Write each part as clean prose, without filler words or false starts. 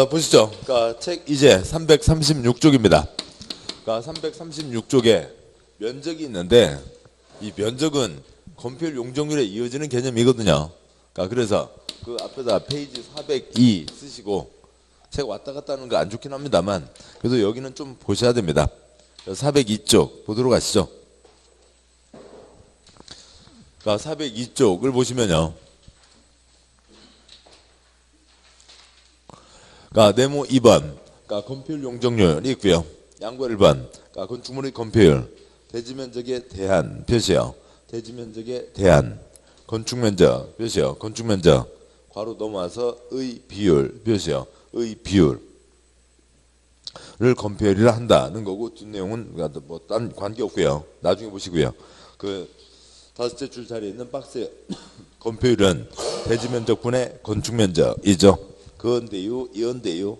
보시죠. 책 이제 336쪽입니다. 336쪽에 면적이 있는데 이 면적은 건폐율 용적률에 이어지는 개념이거든요. 그래서 그 앞에다 페이지 402 쓰시고 책 왔다 갔다 하는 거 안 좋긴 합니다만 그래도 여기는 좀 보셔야 됩니다. 402쪽 보도록 하시죠. 402쪽을 보시면요. 네모 2번 건폐율 용적률이 있고요. 양보 1번 건축물의 건폐율 대지면적에 대한 표시요. 대지면적에 대한 건축면적 표시요. 건축면적 괄호 넘어와서 의 비율 표시요. 의 비율을 건폐율이라 한다는 거고 뒷내용은 뭐 딴 관계 없고요. 나중에 보시고요. 그 다섯째 줄 자리에 있는 박스에 건폐율은 대지면적분의 건축면적이죠. 건대유, 이언대유,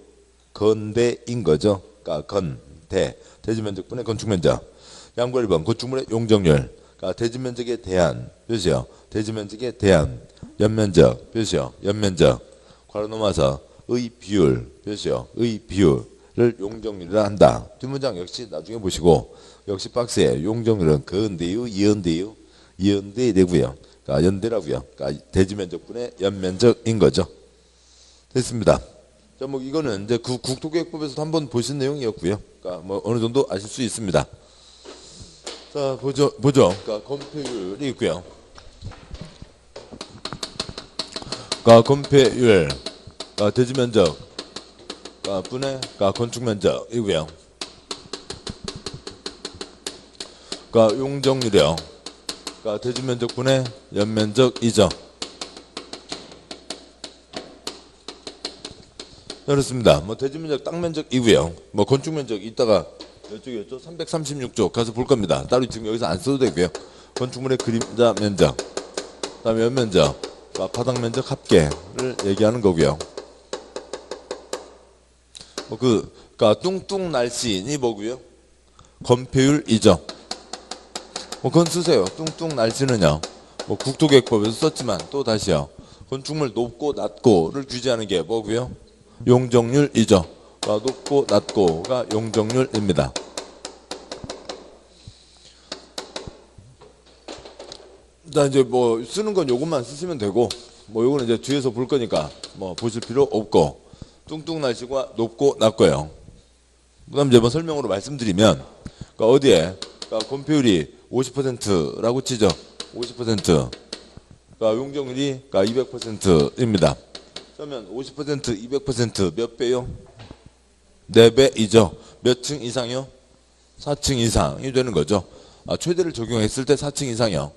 건대인 거죠. 건대, 대지면적분의 건축면적. 양보 1번, 건축물의 용적률. 대지면적에 대한 표시요. 대지면적에 대한 연면적 표시요. 연면적. 괄호 넘어서 의 비율 표시요. 의 비율을 용적률이라 한다. 뒷문장 역시 나중에 보시고 역시 박스에 용적률은 건대유, 이언대유, 이언대 되고요. 연대라고요. 대지면적분의 연면적인 거죠. 됐습니다. 자, 뭐 이거는 이제 그 국토계획법에서도 한번 보신 내용이었고요. 뭐 어느 정도 아실 수 있습니다. 자, 보죠. 건폐율이 있고요. 건폐율, 대지면적, 분의 건축면적이고요. 용적률이요. 대지면적 분의 연면적이죠. 그렇습니다. 뭐 대지면적 땅면적이고요. 뭐 건축면적 이따가 이쪽이었죠. 336쪽 가서 볼 겁니다. 따로 지금 여기서 안 써도 되고요. 건축물의 그림자 면적, 그다음에 연면적, 바닥면적 합계를 얘기하는 거고요. 뭐 뚱뚱 날씬이 뭐고요? 건폐율이죠. 뭐 그건 쓰세요. 뚱뚱 날씬은요. 뭐 국토계획법에서 썼지만 또 다시요. 건축물 높고 낮고를 규제하는 게 뭐고요? 용적률이죠. 높고 낮고가 용적률입니다. 자, 이제 뭐 쓰는 건 요것만 쓰시면 되고 뭐 요거는 이제 뒤에서 볼 거니까 뭐 보실 필요 없고 뚱뚱 날씨가 높고 낮고요. 그다음 이제 뭐 설명으로 말씀드리면 어디에 건폐율이 50%라고 치죠. 50%. 용적률이 200%입니다. 그러면 50%, 200% 몇 배요? 4배이죠. 몇 층 이상이요? 4층 이상이 되는 거죠. 최대를 적용했을 때 4층 이상이요.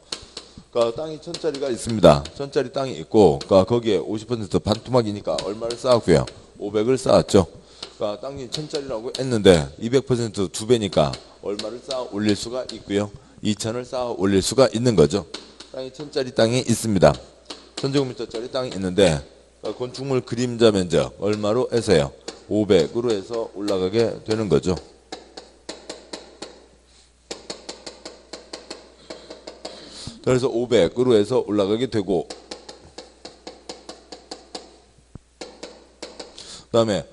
땅이 1000짜리가 있습니다. 1000짜리 땅이 있고 거기에 50% 반토막이니까 얼마를 쌓았고요? 500을 쌓았죠. 땅이 1000짜리라고 했는데 200% 2배니까 얼마를 쌓아 올릴 수가 있고요? 2000을 쌓아 올릴 수가 있는 거죠. 땅이 1000짜리 땅이 있습니다. 1000제곱미터짜리 땅이 있는데 건축물 그림자 면적 얼마로 해서요? 500으로 해서 올라가게 되는 거죠. 그래서 500으로 해서 올라가게 되고 그다음에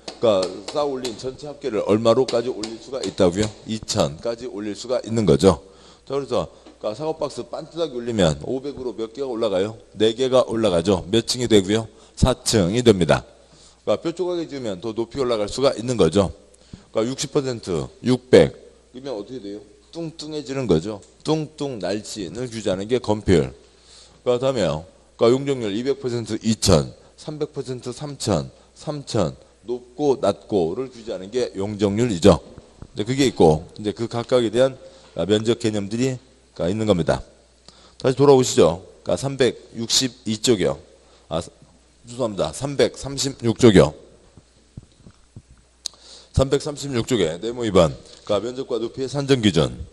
쌓아 올린 전체 합계를 얼마로까지 올릴 수가 있다고요? 2000까지 올릴 수가 있는 거죠. 그래서 사과박스 반듯하게 올리면 500으로 몇 개가 올라가요? 4개가 올라가죠. 몇 층이 되고요? 4층이 됩니다. 뼈 조각에 지으면 더 높이 올라갈 수가 있는 거죠. 60%, 600 이면 어떻게 돼요? 뚱뚱해지는 거죠. 뚱뚱 날씬을 규제하는 게 건폐율. 그다음에요. 용적률 200% 2000, 300% 3000, 3000 높고 낮고를 규제하는 게 용적률이죠. 이제 그게 있고 이제 그 각각에 대한 면적 개념들이 있는 겁니다. 다시 돌아오시죠. 362쪽이요. 죄송합니다. 336쪽이요. 336쪽에 네모 2번 면적과 높이의 산정 기준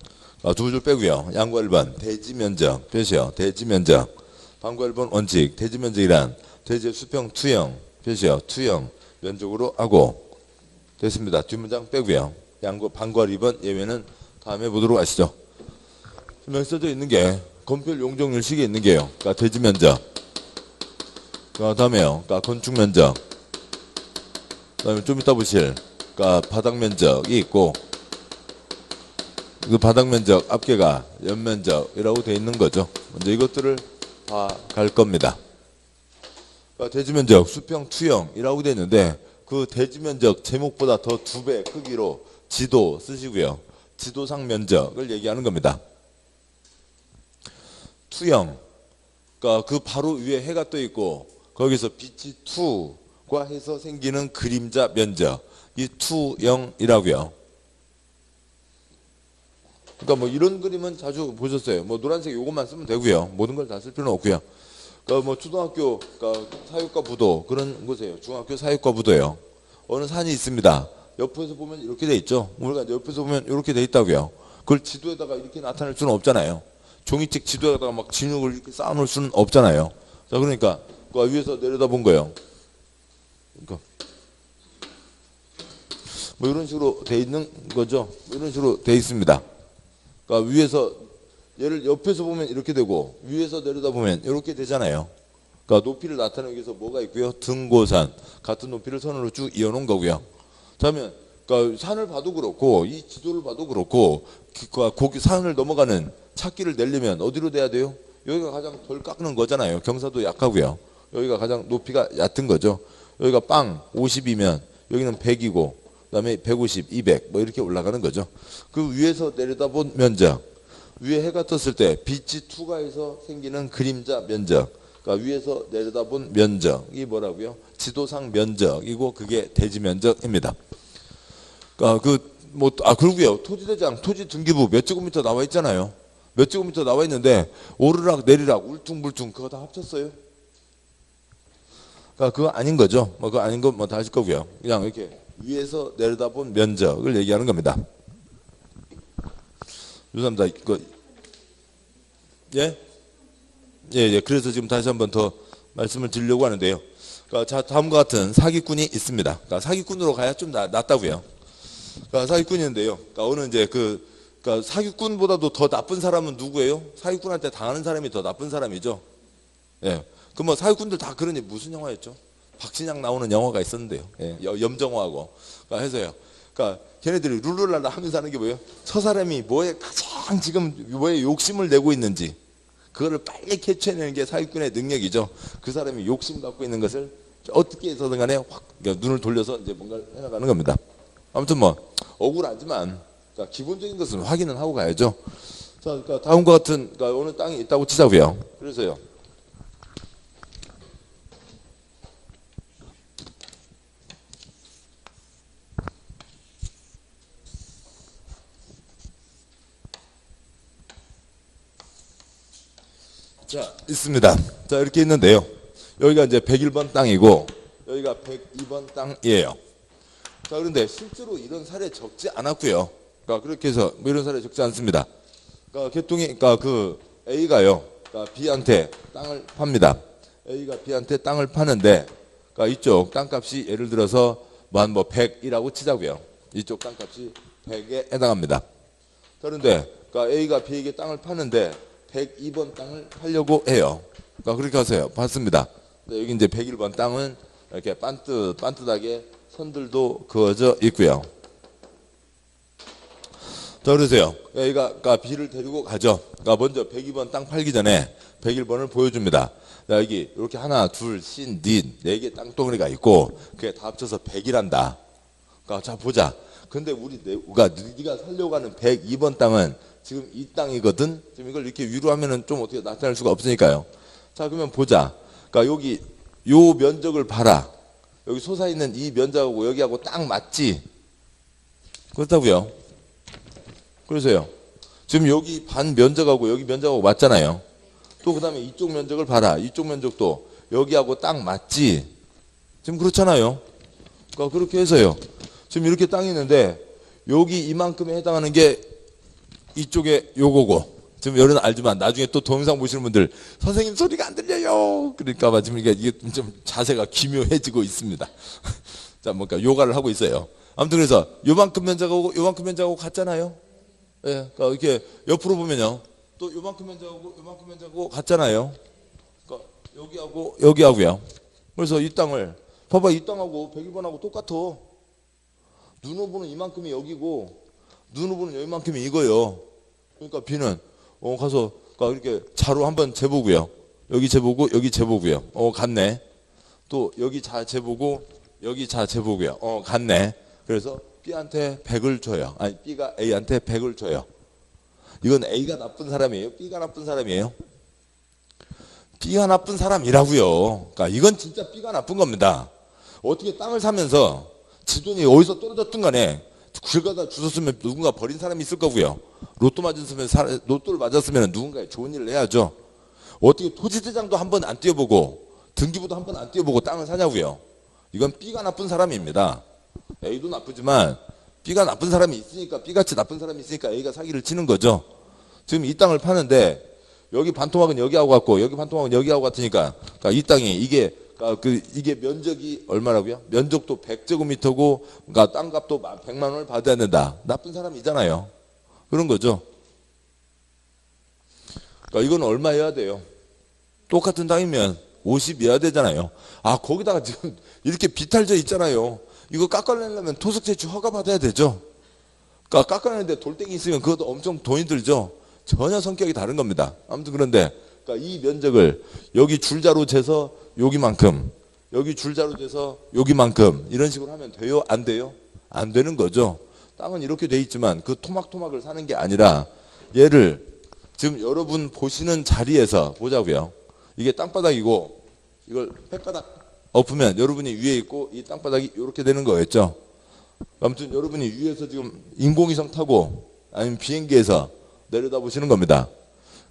두 줄 빼고요. 양과 1번 대지면적 표시요. 대지면적 반과 1번 원칙 대지면적이란 대지의 수평 투영 표시요. 투영 면적으로 하고 됐습니다. 뒷문장 빼고요. 양과 반과 2번 예외는 다음에 보도록 하시죠. 여기 써져 있는 게 건폐율 용적률 식에 있는 게요. 대지면적 그다음에요. 건축면적 그다음에 좀 이따 보실 그러니까 바닥 면적이 있고 그 바닥 면적 앞개가 연면적이라고 되어 있는 거죠. 먼저 이것들을 다 갈 겁니다. 그러니까 대지 면적 수평 투영이라고 되어 있는데 그 대지 면적 제목보다 더 2배 크기로 지도 쓰시고요. 지도상 면적을 얘기하는 겁니다. 투영, 그러니까 그 바로 위에 해가 떠 있고 거기서 빛이 투과 해서 생기는 그림자 면적, 이 투영이라고요. 그러니까 뭐 이런 그림은 자주 보셨어요. 뭐 노란색 요것만 쓰면 되고요. 모든 걸 다 쓸 필요는 없고요. 그러니까 뭐 초등학교, 그러니까 사육과 부도 그런 곳이에요. 중학교 사육과 부도예요. 어느 산이 있습니다. 옆에서 보면 이렇게 돼 있죠. 우리가 옆에서 보면 이렇게 돼 있다고요. 그걸 지도에다가 이렇게 나타낼 수는 없잖아요. 종이책 지도에다가 막 진흙을 이렇게 쌓아놓을 수는 없잖아요. 자, 그러니까 그 위에서 내려다본 거예요. 그러니까 뭐 이런 식으로 돼 있는 거죠. 이런 식으로 돼 있습니다. 그러니까 위에서 얘를 옆에서 보면 이렇게 되고 위에서 내려다보면 이렇게 되잖아요. 그러니까 높이를 나타내기 위해서 뭐가 있고요. 등고산 같은 높이를 선으로 쭉 이어놓은 거고요. 그러면 그러니까 산을 봐도 그렇고 이 지도를 봐도 그렇고 거기 산을 넘어가는 찾기를 내려면 어디로 돼야 돼요? 여기가 가장 덜 깎는 거잖아요. 경사도 약하고요. 여기가 가장 높이가 얕은 거죠. 여기가 빵 50이면 여기는 100이고 그다음에 150, 200 뭐 이렇게 올라가는 거죠. 그 위에서 내려다본 면적, 위에 해가 떴을 때 빛이 투과해서 생기는 그림자 면적, 그러니까 위에서 내려다본 면적이 뭐라고요? 지도상 면적이고 그게 대지 면적입니다. 그러니까 그리고요 토지대장, 토지 등기부 몇 제곱미터 나와 있잖아요. 몇 제곱미터 나와 있는데 오르락 내리락 울퉁불퉁 그거 다 합쳤어요? 그러니까 그거 아닌 거죠. 뭐 그거 아닌 거 뭐 다 하실 거고요. 그냥 이렇게 위에서 내려다본 면적을 얘기하는 겁니다. 죄송합니다. 예. 그래서 지금 다시 한번 더 말씀을 드리려고 하는데요. 그러니까 자, 다음과 같은 사기꾼이 있습니다. 그러니까 사기꾼으로 가야 좀 낫다고요. 그러니까 사기꾼인데요. 그러니까 어느 이제 그러니까 사기꾼보다도 더 나쁜 사람은 누구예요? 사기꾼한테 당하는 사람이 더 나쁜 사람이죠. 예. 그 뭐 사기꾼들 다 그러니 무슨 영화였죠? 박신양 나오는 영화가 있었는데요. 예. 염정호하고. 그러니까 해서요. 그러니까 걔네들이 룰루랄라 하면서 하는 게 뭐예요? 저 사람이 뭐에 가장 지금 뭐에 욕심을 내고 있는지 그거를 빨리 캐치해내는 게 사기꾼의 능력이죠. 그 사람이 욕심 갖고 있는 것을 어떻게 해서든 간에 확 눈을 돌려서 이제 뭔가를 해나가는 겁니다. 아무튼 뭐 억울하지만 자, 기본적인 것은 확인은 하고 가야죠. 자, 그러니까 다음과 같은 그러니까 어느 땅이 있다고 치자고요. 그래서요. 자, 있습니다. 자, 이렇게 있는데요. 여기가 이제 101번 땅이고 여기가 102번 땅이에요. 자, 그런데 실제로 이런 사례 적지 않았고요. 그러니까 그렇게 해서 뭐 이런 사례 적지 않습니다. 그러니까 개통이 그러니까 그 A가요. 그러니까 B한테 땅을 팝니다. A가 B한테 땅을 파는데 그러니까 이쪽 땅값이 예를 들어서 뭐 100이라고 치자고요. 이쪽 땅값이 100에 해당합니다. 그런데 그러니까 A가 B에게 땅을 파는데 102번 땅을 팔려고 해요. 그러니까 그렇게 하세요. 봤습니다. 여기 이제 101번 땅은 이렇게 반듯하게 선들도 그어져 있고요. 자, 그러세요. A가 그러니까 B를 데리고 가죠. 그러니까 먼저 102번 땅 팔기 전에 101번을 보여줍니다. 자, 여기 이렇게 하나, 둘, 신, 닌, 4개 땅덩어리가 있고 그게 다 합쳐서 100이란다. 그러니까 자, 보자. 근데 네가 살려고 하는 102번 땅은 지금 이 땅이거든. 지금 이걸 이렇게 위로 하면은 좀 어떻게 나타낼 수가 없으니까요. 자, 그러면 보자. 그러니까 여기 요 면적을 봐라. 여기 솟아있는 이 면적하고 여기하고 딱 맞지? 그렇다고요. 그러세요. 지금 여기 반 면적하고 여기 면적하고 맞잖아요. 또 그 다음에 이쪽 면적을 봐라. 이쪽 면적도 여기하고 딱 맞지? 지금 그렇잖아요. 그러니까 그렇게 해서요. 지금 이렇게 땅이 있는데 여기 이만큼에 해당하는 게 이쪽에 요거고 지금 여러분 알지만 나중에 또 동영상 보시는 분들 선생님 소리가 안 들려요. 그러니까 봐 지금 이게 좀 자세가 기묘해지고 있습니다. 자, 뭔가 요가를 하고 있어요. 아무튼 그래서 요만큼 면적하고 같잖아요. 예, 그러니까 이렇게 옆으로 보면요. 또 요만큼 면적하고 같잖아요. 그러니까 여기하고요. 그래서 이 땅을 봐봐, 이 땅하고 102번하고 똑같아. 눈오브는 이만큼이 여기고 눈오브는 여기만큼이 이거예요. 그러니까 B는 가서 이렇게 자로 한번 재보고요. 여기 재보고 여기 재보고요. 같네. 또 여기 자 재보고 여기 자 재보고요. 같네. 그래서 B한테 100을 줘요. 아니 B가 A한테 100을 줘요. 이건 A가 나쁜 사람이에요? B가 나쁜 사람이에요? B가 나쁜 사람이라고요. 그러니까 이건 진짜 B가 나쁜 겁니다. 어떻게 땅을 사면서 지 돈이 어디서 떨어졌든 간에 길 가다 주웠으면 누군가 버린 사람이 있을 거고요. 로또를 맞았으면 누군가 좋은 일을 해야죠. 어떻게 토지대장도 한번 안 띄워보고 등기부도 한번 안 띄워보고 땅을 사냐고요. 이건 B가 나쁜 사람입니다. A도 나쁘지만 B가 나쁜 사람이 있으니까 B같이 나쁜 사람이 있으니까 A가 사기를 치는 거죠. 지금 이 땅을 파는데 여기 반토막은 여기하고 같고 여기 반토막은 여기하고 같으니까 이 땅이 이게 면적이 얼마라고요? 면적도 100제곱미터고 그러니까 땅값도 100만 원을 받아야 된다. 나쁜 사람이잖아요. 그런 거죠. 그러니까 이건 얼마여야 돼요? 똑같은 땅이면 50이어야 되잖아요. 거기다가 지금 이렇게 비탈져 있잖아요. 이거 깎아내려면 토속재주 허가 받아야 되죠. 그러니까 깎아내는데 돌덩이 있으면 그것도 엄청 돈이 들죠. 전혀 성격이 다른 겁니다. 아무튼 그런데 이 면적을 여기 줄자로 재서 여기만큼, 여기 줄자로 재서 여기만큼 이런 식으로 하면 돼요? 안 돼요? 안 되는 거죠. 땅은 이렇게 돼 있지만 그 토막토막을 사는 게 아니라 얘를 지금 여러분 보시는 자리에서 보자고요. 이게 땅바닥이고 이걸 팻바닥 엎으면 여러분이 위에 있고 이 땅바닥이 이렇게 되는 거였죠. 아무튼 여러분이 위에서 지금 인공위성 타고 아니면 비행기에서 내려다 보시는 겁니다.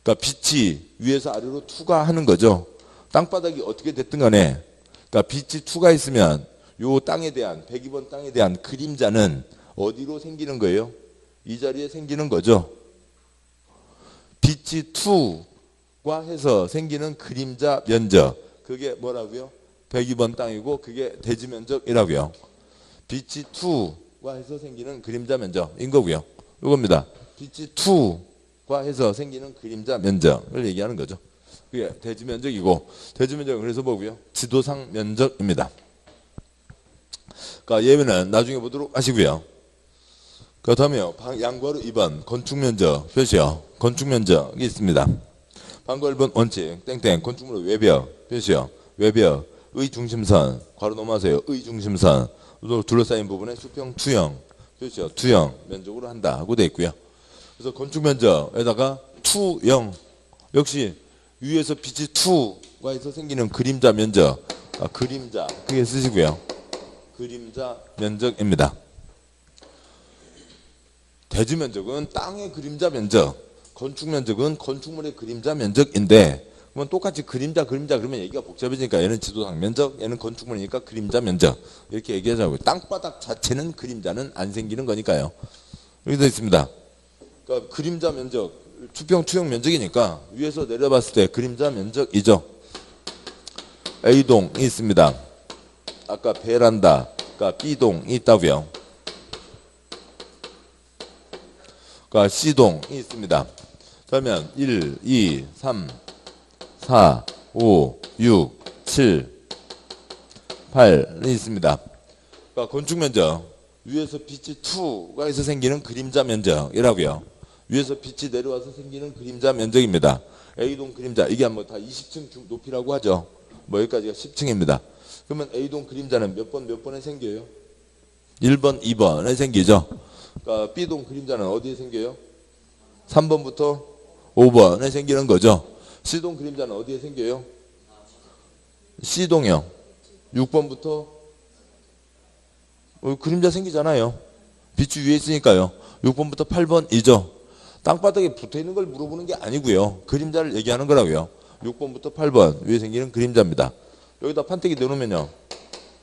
그러니까 빛이 위에서 아래로 투과하는 거죠. 땅바닥이 어떻게 됐든 간에 그러니까 빛이 투과했으면 요 땅에 대한 102번 땅에 대한 그림자는 어디로 생기는 거예요? 이 자리에 생기는 거죠. 빛이 투과해서 생기는 그림자 면적, 그게 뭐라고요? 102번 땅이고 그게 대지 면적이라고요. 빛이 투과해서 생기는 그림자 면적인 거고요. 이겁니다. 빛이 투과해서 생기는 그림자 면적을 얘기하는 거죠. 그게 대지 면적이고 대지 면적은 그래서 뭐고요? 지도상 면적입니다. 그러니까 예외는 나중에 보도록 하시고요. 그 다음에요. 양괄호 2번 건축 면적 표시요. 건축 면적이 있습니다. 방과 1번 원칙 땡땡 건축물의 외벽 표시요. 외벽의 중심선 괄호 넘어가세요. 의 중심선 둘러싸인 부분에 수평 투영 표시요. 투영 면적으로 한다 하고 되어 있고요. 그래서 건축 면적에다가 투영 역시 위에서 빛이 투과해서 생기는 그림자 면적 그림자 그게 쓰시고요. 그림자 면적입니다. 대지 면적은 땅의 그림자 면적, 건축 면적은 건축물의 그림자 면적인데 그러면 똑같이 그림자 그러면 얘기가 복잡해지니까 얘는 지도상 면적, 얘는 건축물이니까 그림자 면적 이렇게 얘기하자고요. 땅바닥 자체는 그림자는 안 생기는 거니까요. 여기 되어 있습니다. 그러니까 그림자 면적, 투평 투영 면적이니까 위에서 내려봤을 때 그림자 면적이죠. A동이 있습니다. 아까 베란다, 그러니까 B동이 있다고요. 그러니까 C동이 있습니다. 그러면 1, 2, 3, 4, 5, 6, 7, 8이 있습니다. 그러니까 건축 면적 위에서 빛이 투과해서 생기는 그림자 면적이라고요. 위에서 빛이 내려와서 생기는 그림자 면적입니다. A동 그림자 이게 뭐 다 20층 높이라고 하죠. 뭐 여기까지가 10층입니다. 그러면 A동 그림자는 몇 번에 생겨요? 1번, 2번에 생기죠. 그러니까 B동 그림자는 어디에 생겨요? 3번부터 5번에 생기는 거죠. C동 그림자는 어디에 생겨요? C동이요. 6번부터 그림자 생기잖아요. 빛이 위에 있으니까요. 6번부터 8번이죠. 땅바닥에 붙어있는 걸 물어보는 게 아니고요. 그림자를 얘기하는 거라고요. 6번부터 8번 위에 생기는 그림자입니다. 여기다 판때기 내놓으면요.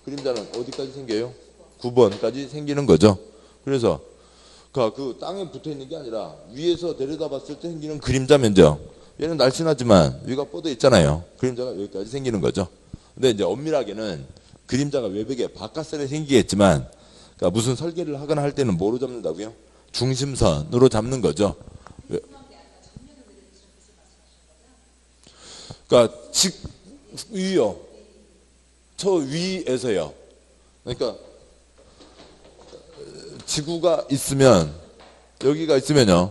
그림자는 어디까지 생겨요? 9번까지 생기는 거죠. 그래서 그 땅에 붙어있는 게 아니라 위에서 내려다봤을 때 생기는 그림자 면적. 얘는 날씬하지만 위가 뻗어 있잖아요. 그림자가 여기까지 생기는 거죠. 근데 이제 엄밀하게는 그림자가 외벽에 바깥선에 생기겠지만 그러니까 무슨 설계를 하거나 할 때는 뭐로 잡는다고요? 중심선으로 잡는 거죠. 그러니까 직위요. 저 위에서요. 그러니까 지구가 있으면 여기가 있으면요.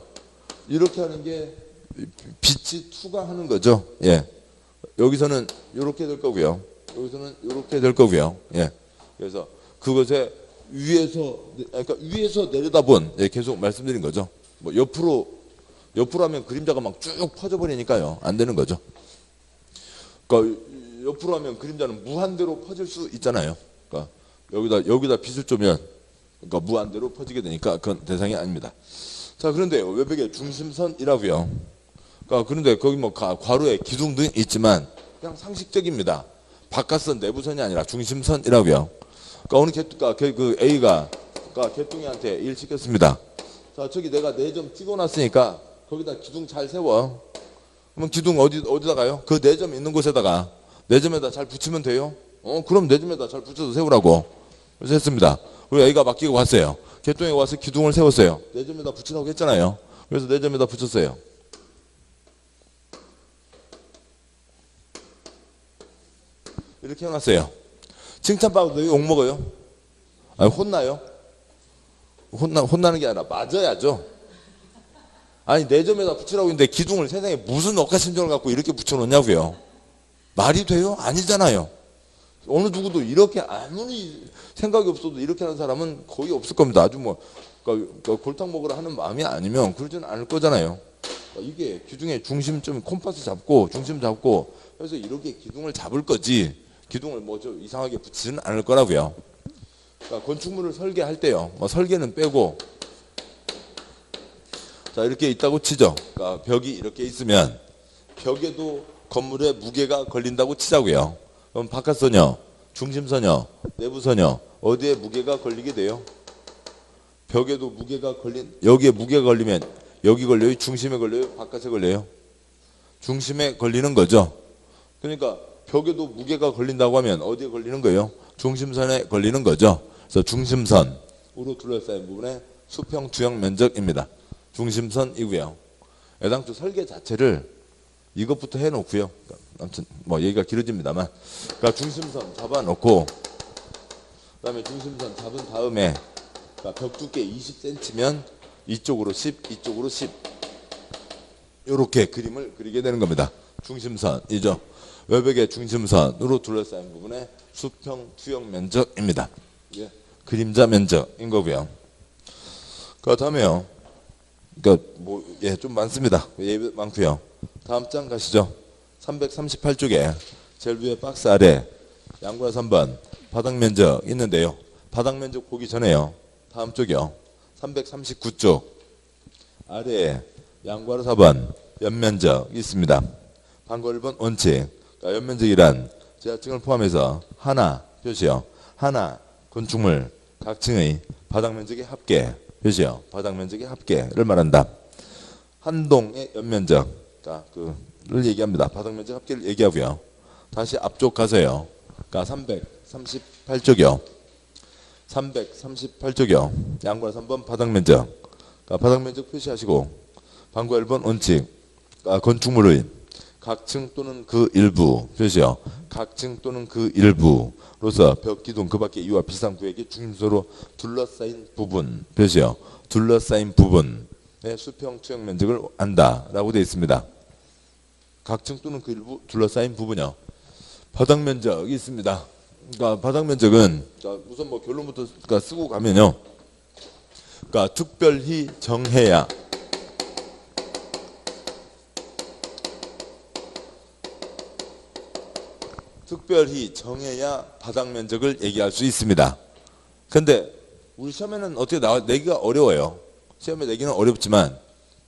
이렇게 하는 게 빛이 투과하는 거죠. 예. 여기서는 이렇게 될 거고요. 여기서는 이렇게 될 거고요. 예. 그래서 그것에 그러니까 위에서 내려다본, 예, 계속 말씀드린 거죠. 뭐 옆으로 하면 그림자가 막 쭉 퍼져버리니까요. 안 되는 거죠. 그러니까 옆으로 하면 그림자는 무한대로 퍼질 수 있잖아요. 그러니까 여기다 빛을 쏘면 그러니까 무한대로 퍼지게 되니까 그건 대상이 아닙니다. 자, 그런데 외벽의 중심선이라고요. 그러니까 그런데 거기 뭐 괄호에 기둥 등 있지만 그냥 상식적입니다. 바깥선 내부선이 아니라 중심선이라고요. 그러니까 오늘 그 A가 개뚱이한테 일 시켰습니다. 자, 저기 내가 4점 찍어놨으니까 거기다 기둥 잘 세워. 그러면 기둥 어디다가요? 그 4점 있는 곳에다가 4점에다 잘 붙이면 돼요. 그럼 4점에다 잘 붙여서 세우라고. 그래서 했습니다. 우리 A가 맡기고 갔어요. 개뚱이가 와서 기둥을 세웠어요. 4점에다 붙이라고 했잖아요. 그래서 4점에다 붙였어요. 이렇게 해놨어요. 칭찬받아도 욕먹어요? 아니, 혼나요? 혼나는 게 아니라 맞아야죠. 아니, 4점에다 붙이라고 했는데 기둥을 세상에 무슨 억하심정을 갖고 이렇게 붙여놓냐고요. 말이 돼요? 아니잖아요. 어느 누구도 이렇게 아무리 생각이 없어도 이렇게 하는 사람은 거의 없을 겁니다. 아주 뭐 그러니까 골탕 먹으러 하는 마음이 아니면 그러지는 않을 거잖아요. 그러니까 이게 기둥의 중심점 콤파스 잡고 중심 잡고 해서 이렇게 기둥을 잡을 거지 기둥을 뭐 저 이상하게 붙이지는 않을 거라고요. 그러니까 건축물을 설계할 때요. 뭐 설계는 빼고 자 이렇게 있다고 치죠. 그러니까 벽이 이렇게 있으면 벽에도 건물에 무게가 걸린다고 치자고요. 그럼 바깥선요, 중심선요, 내부선요 어디에 무게가 걸리게 돼요? 벽에도 무게가 여기에 무게가 걸리면 여기 걸려요? 중심에 걸려요? 바깥에 걸려요? 중심에 걸리는 거죠. 그러니까 벽에도 무게가 걸린다고 하면 어디에 걸리는 거예요? 중심선에 걸리는 거죠. 그래서 중심선으로 둘러싸인 부분의 수평 투영 면적입니다. 중심선이고요. 애당초 설계 자체를 이것부터 해놓고요. 아무튼 뭐 얘기가 길어집니다만, 그러니까 중심선 잡아놓고, 그다음에 중심선 잡은 다음에 그러니까 벽 두께 20cm면 이쪽으로 10, 이쪽으로 10 이렇게 그림을 그리게 되는 겁니다. 중심선이죠. 외벽의 중심선으로 둘러싸인 부분의 수평 투영 면적입니다. 예. 그림자 면적인 거고요. 그 다음에요. 그러니까 뭐 예 좀 많습니다. 예 많고요. 다음 장 가시죠. 338쪽에 제일 위에 박스 아래 양과 3번 바닥 면적 있는데요. 바닥 면적 보기 전에요. 다음 쪽이요. 339쪽 아래에 양과로 4번 연면적 있습니다. 방과 1번 원칙. 그러니까 연면적이란 지하층을 포함해서 하나 표시요. 하나 건축물 각 층의 바닥 면적의 합계 표시요. 바닥 면적의 합계를 말한다. 한 동의 연면적 그러니까 그를 얘기합니다. 바닥 면적 합계를 얘기하고요. 다시 앞쪽 가서요. 그러니까 338쪽이요. 338쪽이요. 양과 3번 바닥 면적. 그러니까 바닥 면적 표시하시고 방과 1번 원칙. 그러니까 건축물의 각층 또는 그 일부 표시요. 각층 또는 그 일부로서 벽, 기둥, 그 밖에 이와 비슷한 구역이 중심소로 둘러싸인 부분 표시요. 둘러싸인 부분의 수평 투영 면적을 안다라고 되어 있습니다. 각층 또는 그 일부 둘러싸인 부분이요. 바닥 면적이 있습니다. 그러니까 바닥 면적은 우선 뭐 결론부터 그러니까 쓰고 가면요. 그러니까 특별히 정해야 특별히 정해야 바닥 면적을 얘기할 수 있습니다. 근데 우리 시험에는 어떻게 내기가 어려워요. 시험에 내기는 어렵지만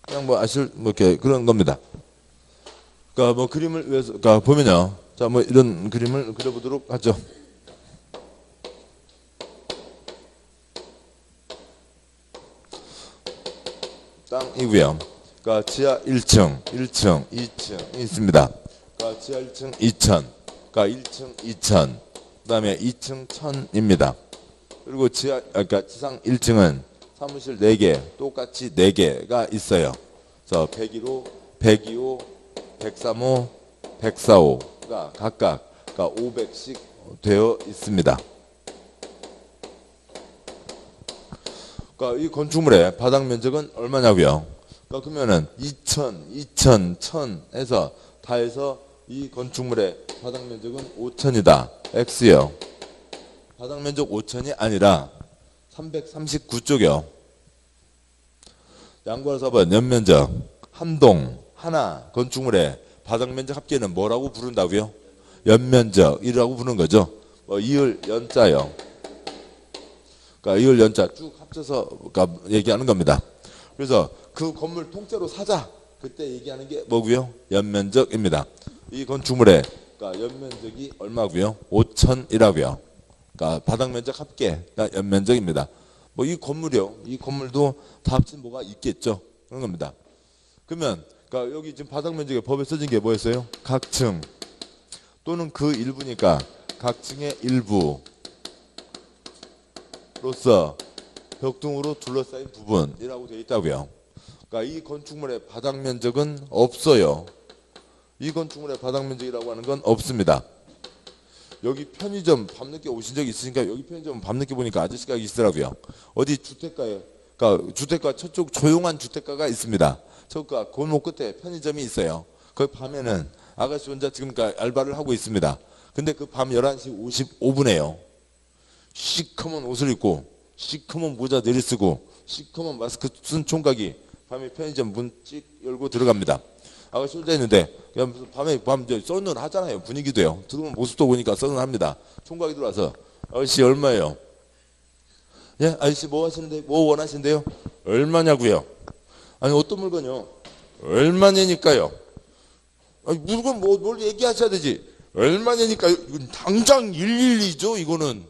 그냥 뭐 아실 뭐 이렇게 그런 겁니다. 그러니까 뭐 그림을 위해서 그러니까 보면요. 자 뭐 이런 그림을 그려보도록 하죠. 땅이고요. 그러니까 지하 1층, 2층이 있습니다. 그러니까 지하 1층 2천. 그러니까 1층 2천, 그다음에 2층 1000입니다. 그리고 그러니까 지상 1층은 사무실 4개, 똑같이 4개가 있어요. 그래서 101호, 102호, 103호, 104호가 각각 그러니까 500씩 되어 있습니다. 그러니까 이 건축물의 바닥 면적은 얼마냐고요? 그러니까 그러면은 2,000, 1000 해서 다 해서 이 건축물의 바닥 면적은 5,000이다. X요. 바닥 면적 5,000이 아니라 339쪽이요. 양구할 4번 연면적 한 동 하나 건축물의 바닥 면적 합계는 뭐라고 부른다고요? 연면적이라고 부르는 거죠. 뭐 이을 연자요. 그러니까 이을 연자 쭉 합쳐서 그러니까 얘기하는 겁니다. 그래서 그 건물 통째로 사자 그때 얘기하는 게 뭐고요? 연면적입니다. 이 건축물의 그러니까 연면적이 얼마고요? 5,000이라고요. 그러니까 바닥 면적 합계가 연면적입니다. 뭐 이 건물이요. 이 건물도 다 합친 뭐가 있겠죠. 그런 겁니다. 그러면 그러니까 여기 지금 바닥 면적에 법에 써진 게 뭐였어요? 각층 또는 그 일부니까 각층의 일부로서 벽등으로 둘러싸인 부분이라고 되어 있다고요. 그러니까 이 건축물의 바닥 면적은 없어요. 이 건축물의 바닥 면적이라고 하는 건 없습니다. 여기 편의점 밤늦게 오신 적 있으니까 여기 편의점 밤늦게 보니까 아저씨가 있더라고요. 어디 주택가에 그러니까 주택가 저쪽 조용한 주택가가 있습니다. 저가 골목 끝에 편의점이 있어요. 거기 밤에는 아가씨 혼자 지금 알바를 하고 있습니다. 근데 그 밤 11시 55분에요. 시커먼 옷을 입고 시커먼 모자 내리쓰고 시커먼 마스크 쓴 총각이 밤에 편의점 문 찍 열고 들어갑니다. 아가씨 혼자 있는데 그냥 밤에 썬을 하잖아요. 분위기도요. 들어오는 모습도 보니까 썬을 합니다. 총각이 들어와서 아저씨 얼마예요? 예, 아저씨 뭐 하시는데 뭐 원하신대요? 얼마냐고요? 아니 어떤 물건요? 얼마냐니까요. 아니, 물건 뭘 얘기하셔야 되지? 얼마냐니까요. 이건 당장 112죠. 이거는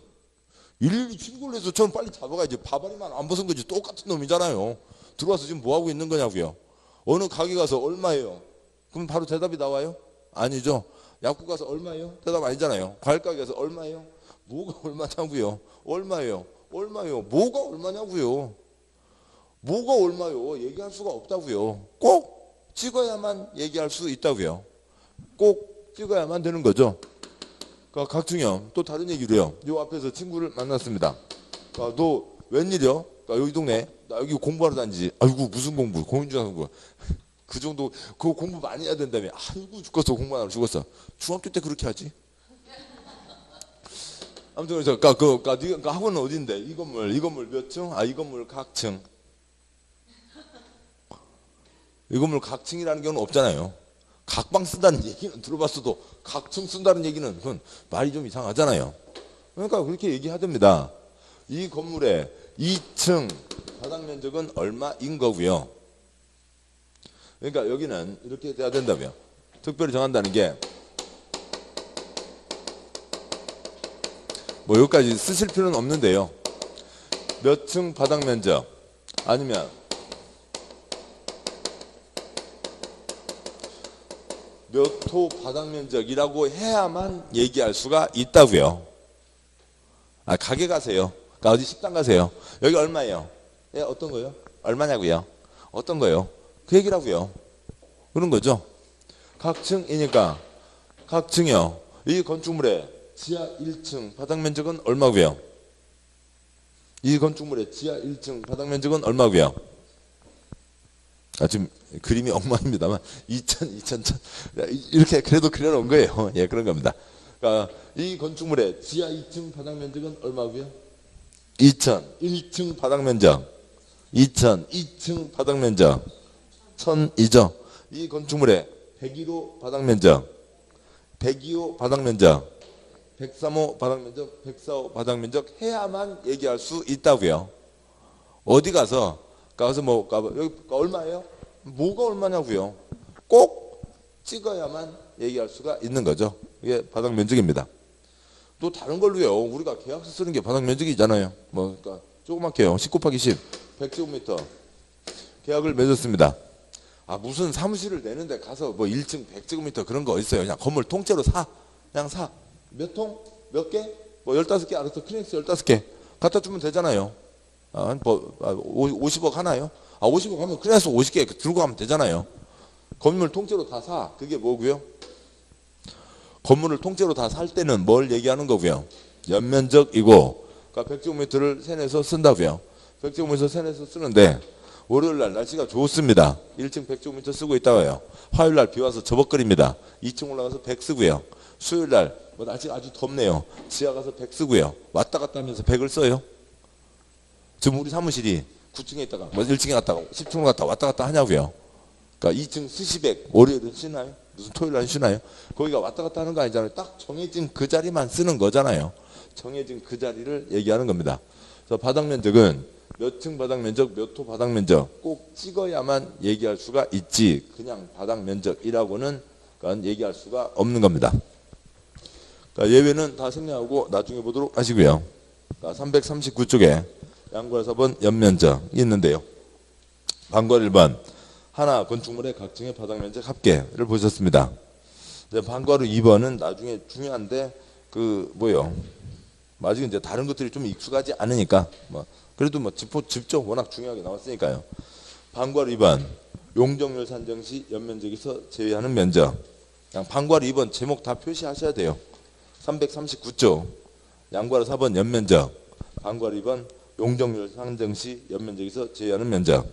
112 신고를 해서 저는 빨리 잡아가야지. 바바리만 안 벗은 거지. 똑같은 놈이잖아요. 들어와서 지금 뭐 하고 있는 거냐고요. 어느 가게 가서 얼마예요? 그럼 바로 대답이 나와요? 아니죠. 약국 가서 얼마예요? 대답 아니잖아요. 과일 가게 가서 얼마예요? 뭐가 얼마냐고요? 얼마예요? 얼마예요? 뭐가 얼마냐고요? 뭐가 얼마요? 얘기할 수가 없다고요. 꼭 찍어야만 얘기할 수 있다고요. 꼭 찍어야만 되는 거죠. 그러니까 각중형 또 다른 얘기로요. 요 앞에서 친구를 만났습니다. 그러니까 너 웬일이요? 그러니까 여기 동네 나 여기 공부하러 다니지. 아이고 무슨 공부? 공인중개사 공부. 그 정도 그거 공부 많이 해야 된다며. 아이고 죽겠어. 공부 안 하고 죽었어. 중학교 때 그렇게 하지. 아무튼 그래서 그러니까 학원은 어딘데? 이 건물 몇 층? 아 이 건물 각층. 이 건물 각층이라는 경우는 없잖아요. 각방 쓴다는 얘기는 들어봤어도 각층 쓴다는 얘기는 그건 말이 좀 이상하잖아요. 그러니까 그렇게 얘기하답니다. 이 건물의 2층 바닥 면적은 얼마인 거고요. 그러니까 여기는 이렇게 돼야 된다며. 특별히 정한다는 게 뭐 여기까지 쓰실 필요는 없는데요. 몇 층 바닥 면적 아니면 몇 호 바닥 면적이라고 해야만 얘기할 수가 있다고요. 아 가게 가세요. 그러니까 어디 식당 가세요. 여기 얼마예요? 예, 어떤 거요? 얼마냐고요? 어떤 거요? 그 얘기라고요. 그런 거죠. 각층이니까 각층이요. 이 건축물의 지하 1층 바닥 면적은 얼마고요? 이 건축물의 지하 1층 바닥 면적은 얼마고요? 아, 지금 그림이 엉망입니다만 2,000 이렇게 그래도 그려놓은 거예요. 예, 그런 겁니다. 그러니까 이 건축물의 지하 2층 바닥 면적은 얼마고요? 2,000 1층 바닥 면적 2,000 2층 바닥 면적 1,000이죠. 이 건축물의 101호 바닥 면적 102호 바닥 면적 103호 바닥 면적 104호 바닥 면적 해야만 얘기할 수 있다고요. 어디 가서 뭐 여기 얼마예요? 뭐가 얼마냐고요. 꼭 찍어야만 얘기할 수가 있는 거죠. 이게 바닥 면적입니다. 또 다른 걸로요. 우리가 계약서 쓰는 게 바닥 면적이잖아요. 뭐 그러니까 조그맣게요. 10 곱하기 10 100제곱미터 계약을 맺었습니다. 아 무슨 사무실을 내는데 가서 뭐 1층 100제곱미터 그런 거 있어요. 그냥 건물 통째로 사. 그냥 사. 몇 통? 몇 개? 뭐 15개 알아서 크리넥스 15개 갖다 주면 되잖아요. 아, 뭐 50억 하나요? 아 50억 하면 크리넥스 50개 들고 가면 되잖아요. 건물 통째로 다 사. 그게 뭐고요? 건물을 통째로 다 살 때는 뭘 얘기하는 거고요. 연면적이고, 그러니까 100제곱미터를 세내서 쓴다고요. 100제곱미터 세내서 쓰는데 월요일 날 날씨가 좋습니다. 1층 100제곱미터 쓰고 있다가요. 화요일 날 비 와서 접어버립니다. 2층 올라가서 100 쓰고요. 수요일 날 뭐 날씨가 아주 덥네요. 지하 가서 100 쓰고요. 왔다 갔다 하면서 100을 써요. 지금 우리 사무실이 9층에 있다가 뭐 1층에 갔다가 10층으로 갔다 왔다 갔다 하냐고요. 그러니까 2층 스시백 월요일은 쉬나요? 무슨 토요일 날 쉬나요? 거기가 왔다 갔다 하는 거 아니잖아요. 딱 정해진 그 자리만 쓰는 거잖아요. 정해진 그 자리를 얘기하는 겁니다. 그래서 바닥 면적은 몇 층 바닥 면적, 몇 호 바닥 면적 꼭 찍어야만 얘기할 수가 있지 그냥 바닥 면적이라고는 얘기할 수가 없는 겁니다. 그러니까 예외는 다 생략하고 나중에 보도록 하시고요. 그러니까 339쪽에 양괄 4번 연면적이 있는데요. 방괄 1번 하나 건축물의 각 층의 바닥 면적 합계를 보셨습니다. 방괄 2번은 나중에 중요한데 아직 이제 다른 것들이 좀 익숙하지 않으니까 그래도 집죠 워낙 중요하게 나왔으니까요. 방괄 2번 용적률 산정 시 연면적에서 제외하는 면적. 그냥 방괄 2번 제목 다 표시하셔야 돼요. 339쪽 양괄 4번 연면적, 방괄 2번 용적률 산정 시 연면적에서 제외하는 면적.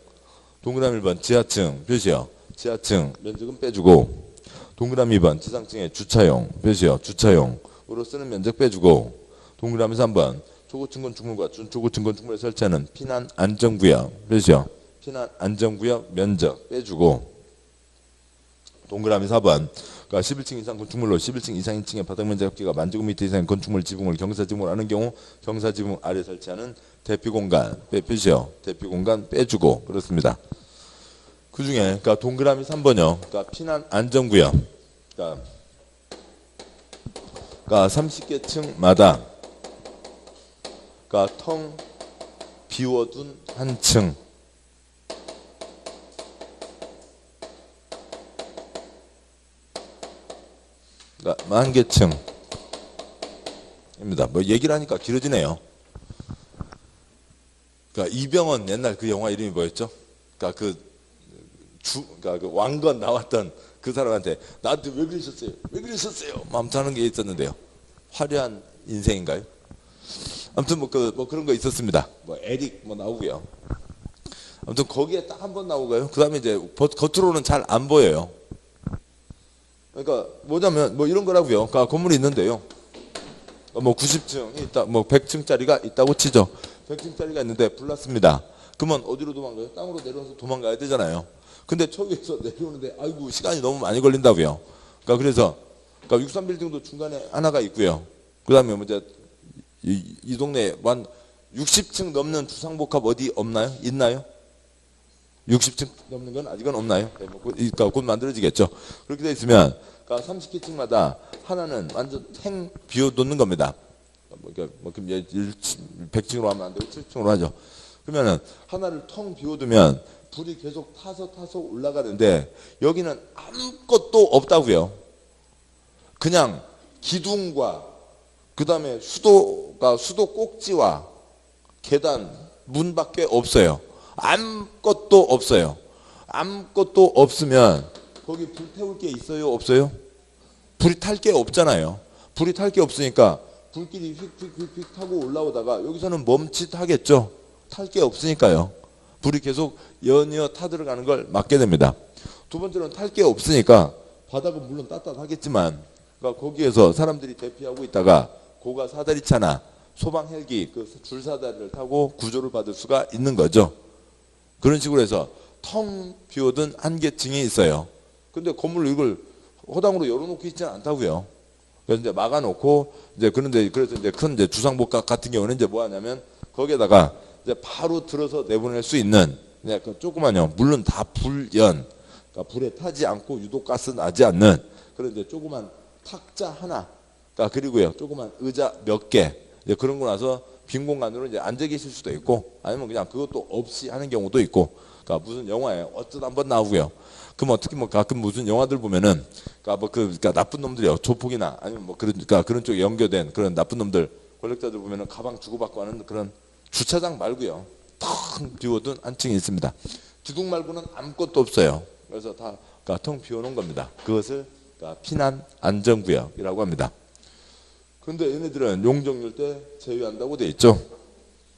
동그라미 1번 지하층 표시요. 지하층 면적은 빼주고, 동그라미 2번 지상층의 주차용 표시요. 주차용으로 쓰는 면적 빼주고, 동그라미 3번 초고층 건축물과 준초고층 건축물에 설치하는 피난 안전구역 표시요. 피난 안전구역 면적 빼주고, 동그라미 4번 그러니까 11층 이상 건축물로 11층 이상 2층의 바닥 면적 합계가 10,000제곱미터 이상의 건축물 지붕을 경사지붕을 하는 경우 경사지붕 아래 설치하는 대피공간 표시요. 대피공간 빼주고 그렇습니다. 그 중에 그러니까 동그라미 3번요. 그러니까 피난 안전구역 그러니까 30개 층마다 그러니까 텅 비워둔 한 층. 그러니까 10,000개 층입니다. 얘기를 하니까 길어지네요. 그러니까 이병헌 옛날 그 영화 이름이 뭐였죠? 그러니까 그 왕건 나왔던 그 사람한테 나한테 왜 그러셨어요? 왜 그러셨어요? 아무튼 하는 게 있었는데요. 화려한 인생인가요? 아무튼 그런 거 있었습니다. 에릭 나오고요. 아무튼 거기에 딱 한 번 나오고요. 그 다음에 이제 겉으로는 잘 안 보여요. 그러니까 뭐냐면 이런 거라고요. 그러니까 건물이 있는데요. 90층이 있다, 100층짜리가 있다고 치죠. 100층짜리가 있는데 불났습니다. 그러면 어디로 도망가요? 땅으로 내려와서 도망가야 되잖아요. 근데 저기에서 내려오는데 아이고 시간이 너무 많이 걸린다고요. 그러니까 63빌딩도 중간에 하나가 있고요. 그 다음에 이제 이 동네에 한 60층 넘는 주상복합 어디 없나요? 있나요? 60층 넘는 건 아직은 없나요? 그러니까 곧 만들어지겠죠. 그렇게 되어 있으면 30개 층마다 하나는 완전 탱 비워놓는 겁니다. 100층으로 하면 안 되고 70층으로 하죠. 그러면은 하나를 텅 비워두면 불이 계속 타서 올라가는데 여기는 아무것도 없다고요. 그냥 기둥과 그 다음에 수도 꼭지와 계단 문밖에 없어요. 아무것도 없어요. 아무것도 없으면 거기 불 태울 게 있어요? 없어요? 불이 탈 게 없잖아요. 불이 탈 게 없으니까 불길이 휙휙휙 타고 올라오다가 여기서는 멈칫하겠죠. 탈 게 없으니까요. 불이 계속 연이어 타들어가는 걸 막게 됩니다. 두 번째로는 탈 게 없으니까 바닥은 물론 따뜻하겠지만 그러니까 거기에서 사람들이 대피하고 있다가 고가 사다리차나 소방 헬기 그 줄사다리를 타고 구조를 받을 수가 있는 거죠. 그런 식으로 해서 텅 비워둔 한계층이 있어요. 근데 건물 이걸 허당으로 열어놓고 있지는 않다고요. 그래서 이제 막아놓고 그래서 이제 큰 주상복합 같은 경우는 이제 뭐 하냐면 거기에다가 이제 바로 들어서 내보낼 수 있는 그냥 조그만요. 물론 다 불연, 그러니까 불에 타지 않고 유독가스 나지 않는 그런 이제 조그만 탁자 하나, 그리고요 조그만 의자 몇 개, 이제 그런 거 나서 빈 공간으로 이제 앉아 계실 수도 있고 아니면 그냥 그것도 없이 하는 경우도 있고. 그러니까 무슨 영화에 어쩌다 한번 나오고요. 그럼 어떻게 가끔 무슨 영화들 보면은 그러니까 나쁜 놈들이요 조폭이나 아니면 그런 쪽에 연결된 그런 나쁜 놈들 권력자들 보면은 가방 주고받고 하는 그런 주차장 말고요 텅 비워둔 한 층이 있습니다. 기둥 말고는 아무것도 없어요. 그래서 다 텅 비워놓은 겁니다. 그것을 그러니까 피난 안전구역이라고 합니다. 근데 얘네들은 용적률 때 제외한다고 돼 있죠.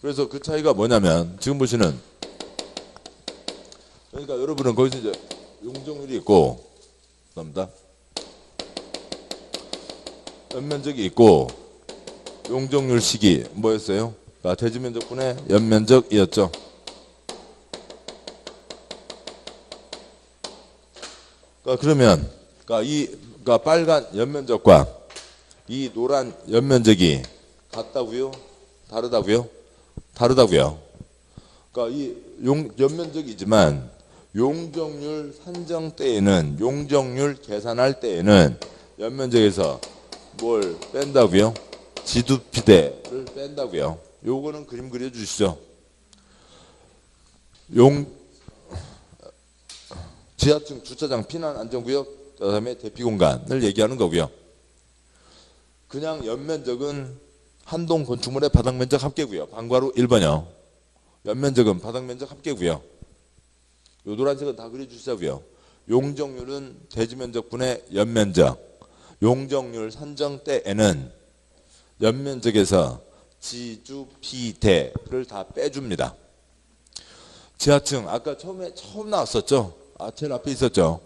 그래서 그 차이가 뭐냐면 지금 보시는, 그러니까 여러분은 거기서 이제 용적률이 있고, 감사합니다. 연면적이 있고, 용적률 식이 뭐였어요? 그러니까 대지면적분의 연면적이었죠. 그러면 그러니까 빨간 연면적과 이 노란 연면적이 같다고요? 다르다고요? 다르다고요. 그러니까 이 연면적이지만 용적률 산정 때에는, 용적률 계산할 때에는 연면적에서 뭘 뺀다고요? 지두피대를 뺀다고요. 요거는 그림 그려주시죠. 지하층 주차장 피난 안전구역, 그다음에 대피 공간을 얘기하는 거고요. 그냥 연면적은 한동 건축물의 바닥 면적 합계고요. 방과후 1번이요. 연면적은 바닥 면적 합계고요. 요 노란색은 다 그려주시자고요. 용적률은 대지면적분의 연면적. 용적률 산정 때에는 연면적에서 지주피대를 다 빼줍니다. 지하층 아까 처음 나왔었죠. 제일 앞에 있었죠.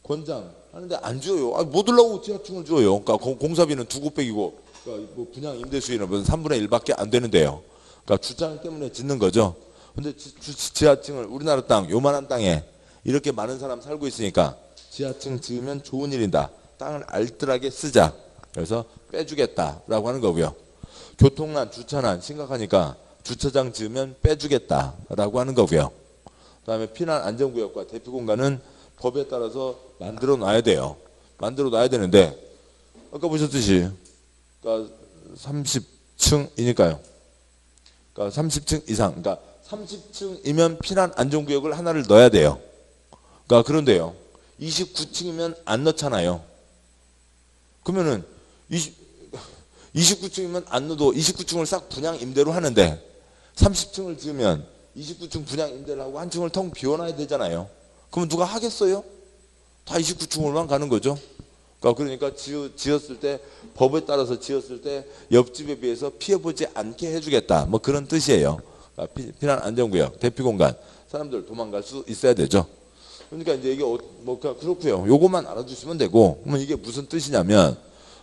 권장 하는데 안 줘요. 못 올라오고 지하층을 줘요. 그러니까 공사비는 두 곱빼기고, 그러니까 뭐 분양 임대 수익은 3분의 1밖에 안 되는데요. 그러니까 주장 때문에 짓는 거죠. 근데 지하층을 우리나라 땅 요만한 땅에 이렇게 많은 사람 살고 있으니까 지하층 지으면 좋은 일이다. 땅을 알뜰하게 쓰자. 그래서 빼주겠다라고 하는 거고요. 교통난, 주차난 심각하니까 주차장 지으면 빼주겠다라고 하는 거고요. 그다음에 피난 안전구역과 대피 공간은 법에 따라서 만들어 놔야 돼요. 만들어 놔야 되는데 아까 보셨듯이 그러니까 30층이니까요. 그러니까 30층 이상, 그러니까 30층이면 피난 안전구역을 하나를 넣어야 돼요. 그러니까 그런데요, 29층이면 안 넣잖아요. 그러면은 29층이면 안 넣어도 29층을 싹 분양 임대로 하는데 30층을 지으면 29층 분양 임대를 하고 한 층을 텅 비워놔야 되잖아요. 그러면 누가 하겠어요? 다 29층으로만 가는 거죠. 그러니까 지었을 때, 법에 따라서 지었을 때 옆집에 비해서 피해보지 않게 해주겠다. 뭐 그런 뜻이에요. 피난 안전구역, 대피공간, 사람들 도망갈 수 있어야 되죠. 그러니까 이제 이게 뭐 그렇고요. 요것만 알아주시면 되고, 그러면 이게 무슨 뜻이냐면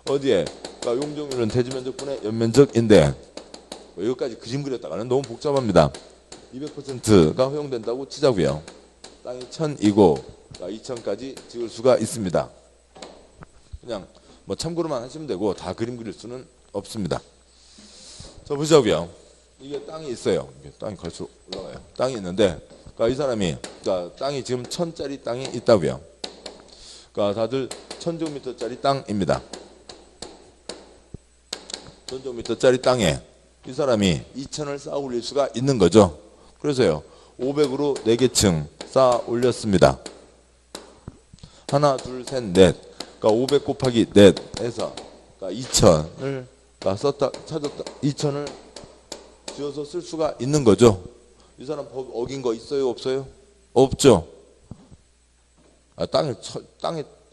어디에? 그러니까 용적률은 대지면적분의 연면적인데, 뭐 여기까지 그림 그렸다가는 너무 복잡합니다. 200%가 허용된다고 치자고요. 땅이 1000이고 2000까지 지을 수가 있습니다. 그냥 뭐 참고로만 하시면 되고 다 그림 그릴 수는 없습니다. 자, 보자고요. 이게 땅이 있어요. 이게 땅이 갈수록 올라가요. 땅이 있는데, 그러니까 이 사람이, 그러니까 땅이 지금 1000짜리 땅이 있다고요. 그러니까 다들 1000제곱미터짜리 땅입니다. 1000제곱미터짜리 땅에 이 사람이 2000을 쌓아 올릴 수가 있는 거죠. 그래서요, 500으로 4개 층 쌓아 올렸습니다. 하나, 둘, 셋, 넷. 그러니까 500 곱하기 넷 해서 그러니까 2000을 썼다, 찾았다. 2000을 지어서 쓸 수가 있는 거죠. 이 사람 법 어긴 거 있어요, 없어요? 없죠. 땅에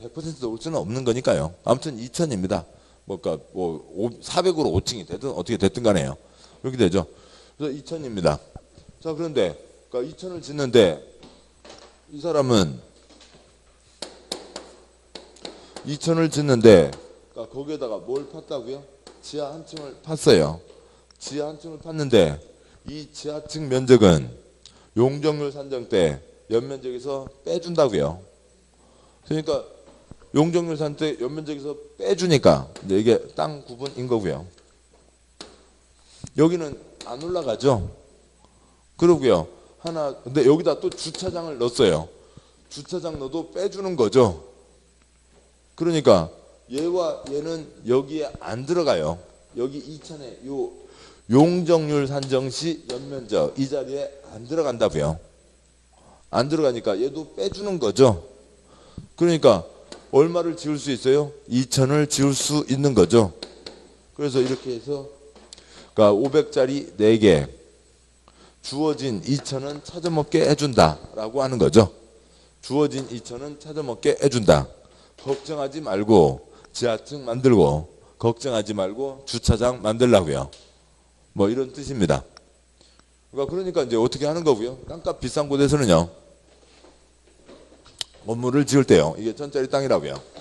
100% 올 수는 없는 거니까요. 아무튼 2000입니다. 그러니까 400으로 5층이 되든 어떻게 됐든 간에요. 이렇게 되죠. 그래서 2000입니다. 자, 그런데 그러니까 2000을 짓는데 이 사람은 2000을 짓는데 그러니까 거기에다가 뭘 팠다고요? 지하 한 층을 팠어요. 지하 한 층을 팠는데 이 지하층 면적은 용적률 산정 때 연면적에서 빼준다고요. 그러니까 용적률 산정 때 연면적에서 빼주니까 이제 이게 땅 구분인 거고요. 여기는 안 올라가죠. 그러고요. 근데 여기다 또 주차장을 넣었어요. 주차장 넣어도 빼주는 거죠. 그러니까 얘와 얘는 여기에 안 들어가요. 여기 2000에 요 용적률 산정 시 연면적 이 자리에 안 들어간다고요. 안 들어가니까 얘도 빼주는 거죠. 그러니까 얼마를 지을 수 있어요? 2000을 지을 수 있는 거죠. 그래서 이렇게 해서 그러니까 500짜리 4개 주어진 2000은 찾아먹게 해준다 라고 하는 거죠. 주어진 2000은 찾아먹게 해준다. 걱정하지 말고 지하층 만들고 걱정하지 말고 주차장 만들라고요. 뭐 이런 뜻입니다. 그러니까 이제 어떻게 하는 거고요. 땅값 비싼 곳에서는요. 건물을 지을 때요. 이게 전짜리 땅이라고요.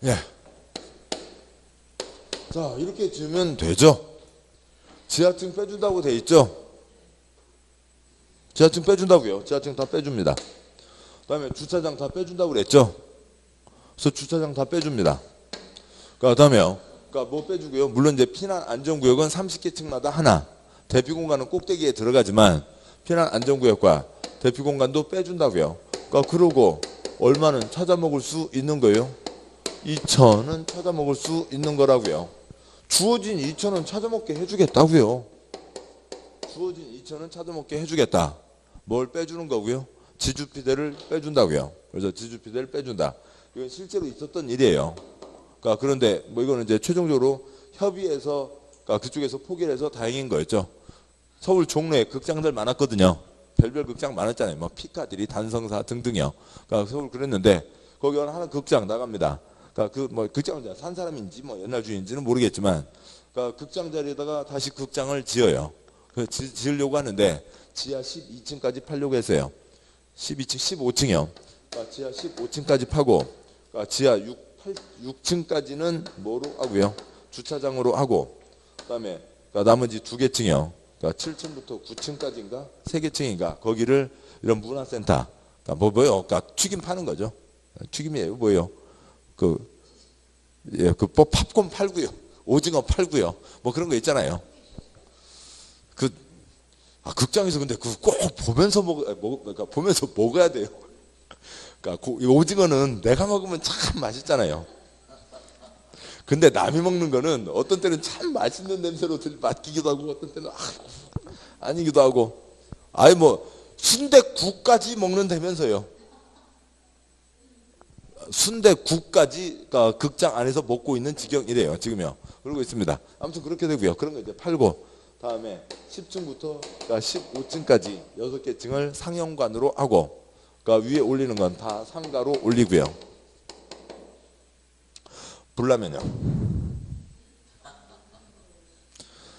예. 자, 이렇게 지으면 되죠. 지하층 빼준다고 돼 있죠. 지하층 빼준다고요. 지하층 다 빼줍니다. 그다음에 주차장 다 빼준다고 그랬죠. 그래서 주차장 다 빼줍니다. 그다음에요. 그러니까 뭐 빼주고요. 물론 이제 피난 안전구역은 30개 층마다 하나. 대피 공간은 꼭대기에 들어가지만 피난 안전구역과 대피 공간도 빼준다고요. 그러고 얼마는 찾아 먹을 수 있는 거예요. 2천은 찾아 먹을 수 있는 거라고요. 주어진 2천은 찾아 먹게 해주겠다고요. 주어진 2천은 찾아 먹게 해주겠다. 뭘 빼주는 거고요. 지주피대를 빼준다고요. 그래서 지주피대를 빼준다. 이건 실제로 있었던 일이에요. 그런데 뭐 이거는 이제 최종적으로 협의해서 그쪽에서 포기를 해서 다행인 거였죠. 서울 종로에 극장들 많았거든요. 별별 극장 많았잖아요. 뭐 피카디리, 단성사 등등이요. 서울 그랬는데 거기 하나 극장 나갑니다. 뭐 극장을 산 사람인지 뭐 옛날 주인인지는 모르겠지만 극장 자리에다가 다시 극장을 지어요. 지으려고 하는데 지하 12층까지 팔려고 했어요. 12층, 15층이요. 지하 15층까지 파고 지하 6층까지는 뭐로 하고요? 주차장으로 하고 그다음에 나머지 2개 층이요. 7층부터 9층까지인가 3개 층인가 거기를 이런 문화센터 뭐요? 튀김 파는 거죠. 튀김이에요. 뭐예요? 팝콘 팔고요. 오징어 팔고요. 뭐 그런 거 있잖아요. 극장에서 근데 꼭 보면서 보면서 먹어야 돼요. 이 오징어는 내가 먹으면 참 맛있잖아요. 근데 남이 먹는 거는 어떤 때는 참 맛있는 냄새로 맡기기도 하고 어떤 때는 아니기도 하고 아예 뭐 순댓국까지 먹는다면서요. 순댓국까지 극장 안에서 먹고 있는 지경이래요. 지금요. 그러고 있습니다. 아무튼 그렇게 되고요. 그런 거 이제 팔고 다음에 10층부터 15층까지 6개 층을 상영관으로 하고 위에 올리는 건 다 상가로 올리고요. 불나면요.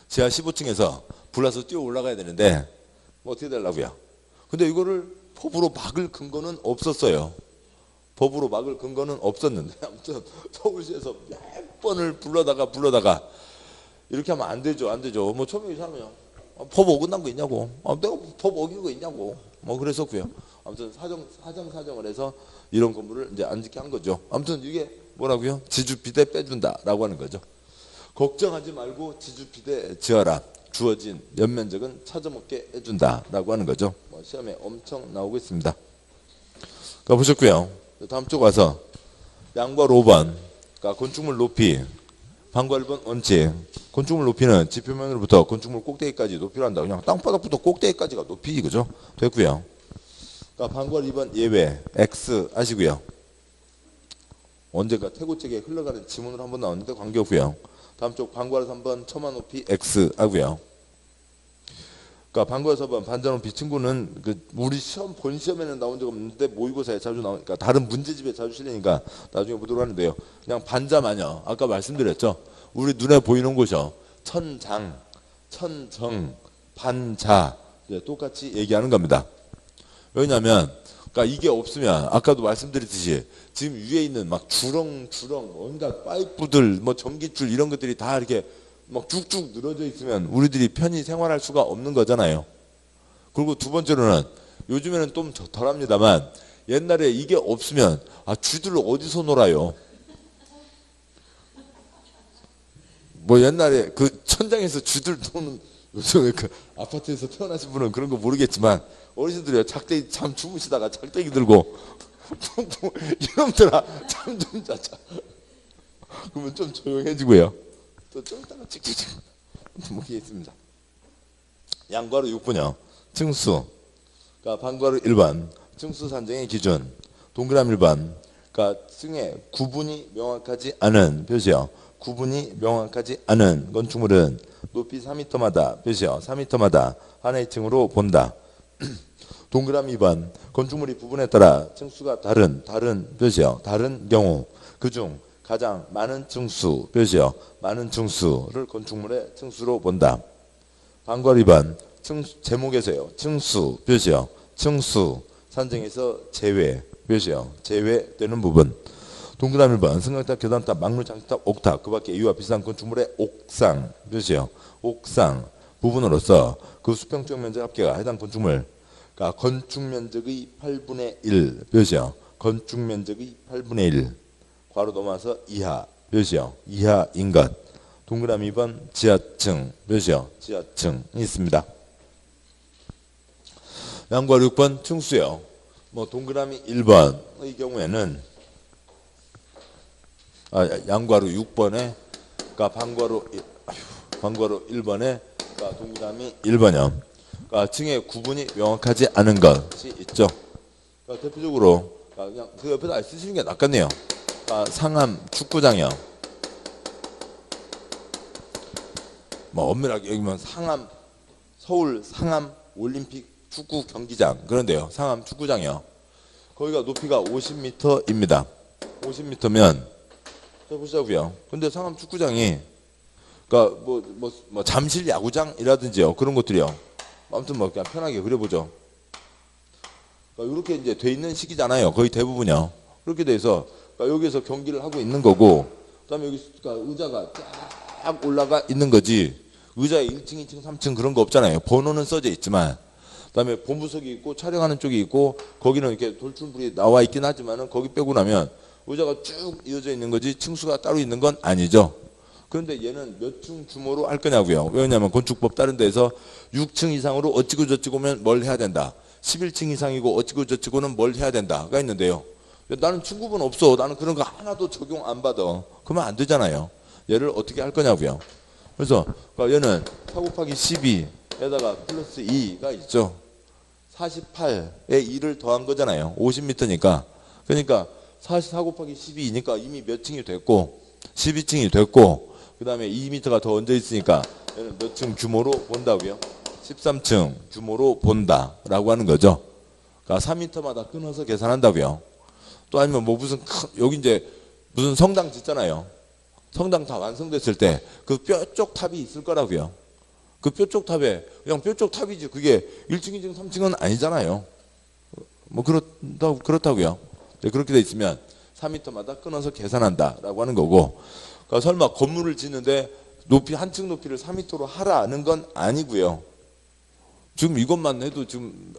지하 15층에서 불나서 뛰어 올라가야 되는데 뭐 어떻게 되려고요. 근데 이거를 법으로 막을 근거는 없었어요. 법으로 막을 근거는 없었는데 아무튼 서울시에서 몇 번을 불러다가 이렇게 하면 안 되죠. 뭐 처음에 이사람이요. 법 어긋난 거 있냐고. 내가 법 어긴 거 있냐고. 뭐 그랬었고요. 아무튼 사정을 해서 이런 건물을 이제 안 짓게 한 거죠. 아무튼 이게 뭐라고요? 지주피대 빼준다라고 하는 거죠. 걱정하지 말고 지주피대 지어라. 주어진 연면적은 찾아먹게 해준다라고 하는 거죠. 뭐 시험에 엄청 나오고 있습니다. 보셨고요. 다음 쪽 와서 양과 5번. 건축물 높이. 방과 1번 원칙. 건축물 높이는 지표면으로부터 건축물 꼭대기까지 높이를 한다. 그냥 땅바닥부터 꼭대기까지가 높이 그죠? 됐고요. 방과 2번 예외 X 아시고요. 언젠가 태고책에 흘러가는 지문으로 한번 나왔는데 관계없고요. 다음 쪽 방과 3번 처마 높이 X 하고요. 방과 4번 반자 높이 친구는 우리 본 시험에는 나온 적 없는데 모의고사에 자주 나오니까 다른 문제집에 자주 실리니까 나중에 보도록 하는데요. 그냥 반자마녀 아까 말씀드렸죠. 우리 눈에 보이는 곳이요. 천장, 천정, 반자 똑같이 얘기하는 겁니다. 왜냐하면 이게 없으면 아까도 말씀드렸듯이 지금 위에 있는 막 주렁 온갖 파이프들 뭐 전기줄 이런 것들이 다 이렇게 막 쭉쭉 늘어져 있으면 우리들이 편히 생활할 수가 없는 거잖아요. 그리고 두 번째로는 요즘에는 좀 덜합니다만 옛날에 이게 없으면 쥐들 어디서 놀아요. 뭐 옛날에 천장에서 쥐들 노는 요즘에 아파트에서 태어나신 분은 그런 거 모르겠지만 어르신들이요 작대기 참 주무시다가 작대기 들고 이놈들아 잠 좀 자자 그러면 좀 조용해지고요. 또 좀 있다가 찍찍찍 모르겠습니다. 양과로 6분요. 층수 방과로 1번 층수 산정의 기준 동그라미 1번 층의 구분이 명확하지 않은 표시요. 구분이 명확하지 않은 건축물은 높이 4m마다 몇이요? 4m마다 하나의 층으로 본다. 동그라미 2번 건축물이 부분에 따라 층수가 다른 몇이요? 다른 경우 그중 가장 많은 층수 몇이요? 많은 층수를 건축물의 층수로 본다. 방과 2번 제목에서요. 층수 몇이요? 층수 산정에서 제외 몇이요? 제외되는 부분. 동그라미 1번 승강탑, 계단탑, 막루, 장식탑, 옥탑 그 밖에 이와 비슷한 건축물의 옥상 몇이요? 옥상 부분으로서 그 수평적 면적 합계가 해당 건축물 그러니까 건축 면적의 8분의 1 몇이요? 건축 면적의 8분의 1 괄호 넘어서 이하 몇이요? 이하인 것. 동그라미 2번 지하층 몇이요? 지하층이 있습니다. 양괄호 6번 층수요. 뭐 동그라미 1번의 경우에는 양괄호 6번에 그러니까 방괄호 1번에 그러니까 동그라미 1번이요. 그러니까 층의 구분이 명확하지 않은 것이 있죠. 그러니까 대표적으로 그냥 그 옆에다 쓰시는 게 낫겠네요. 그러니까 상암 축구장이요. 뭐 엄밀하게 여기면 상암 서울 상암 올림픽 축구 경기장 그런데요. 상암 축구장이요. 거기가 높이가 50m입니다. 50m면 자 보자고요. 근데 상암 축구장이 그러니까 뭐 잠실 야구장이라든지요. 그런 것들이요. 아무튼 뭐 그냥 편하게 그려보죠. 그러니까 이렇게 이제 돼 있는 시기잖아요. 거의 대부분이요. 그렇게 돼서 그러니까 여기서 경기를 하고 있는 거고, 그다음에 여기 그러니까 의자가 쫙 올라가 있는 거지. 의자에 1층, 2층, 3층 그런 거 없잖아요. 번호는 써져 있지만, 그다음에 본부석이 있고 촬영하는 쪽이 있고 거기는 이렇게 돌출물이 나와 있긴 하지만은 거기 빼고 나면 의자가 쭉 이어져 있는 거지 층수가 따로 있는 건 아니죠. 그런데 얘는 몇 층 규모로 할 거냐고요. 왜냐하면 건축법 다른 데서 6층 이상으로 어찌고 저찌고면 뭘 해야 된다. 11층 이상이고 어찌고 저찌고는 뭘 해야 된다가 있는데요. 나는 층구분 없어. 나는 그런 거 하나도 적용 안 받아. 그러면 안 되잖아요. 얘를 어떻게 할 거냐고요. 그래서 얘는 4 곱하기 12에다가 플러스 2가 있죠. 48에 2를 더한 거잖아요. 50m니까. 그러니까 44 곱하기 12니까 이미 몇 층이 됐고 12층이 됐고 그 다음에 2m가 더 얹어 있으니까 얘는 몇 층 규모로 본다고요? 13층 규모로 본다라고 하는 거죠. 그러니까 3m마다 끊어서 계산한다고요. 또 아니면 뭐 무슨 여기 이제 무슨 성당 짓잖아요. 성당 다 완성됐을 때 그 뼈쪽 탑이 있을 거라고요. 그 뼈쪽 탑에 그냥 뼈쪽 탑이지 그게 1층, 2층, 3층은 아니잖아요. 뭐 그렇다고요. 그렇게 돼 있으면 4m마다 끊어서 계산한다라고 하는 거고, 그러니까 설마 건물을 짓는데 높이 한 층 높이를 4m로 하라는 건 아니고요. 지금 이것만 해도 지금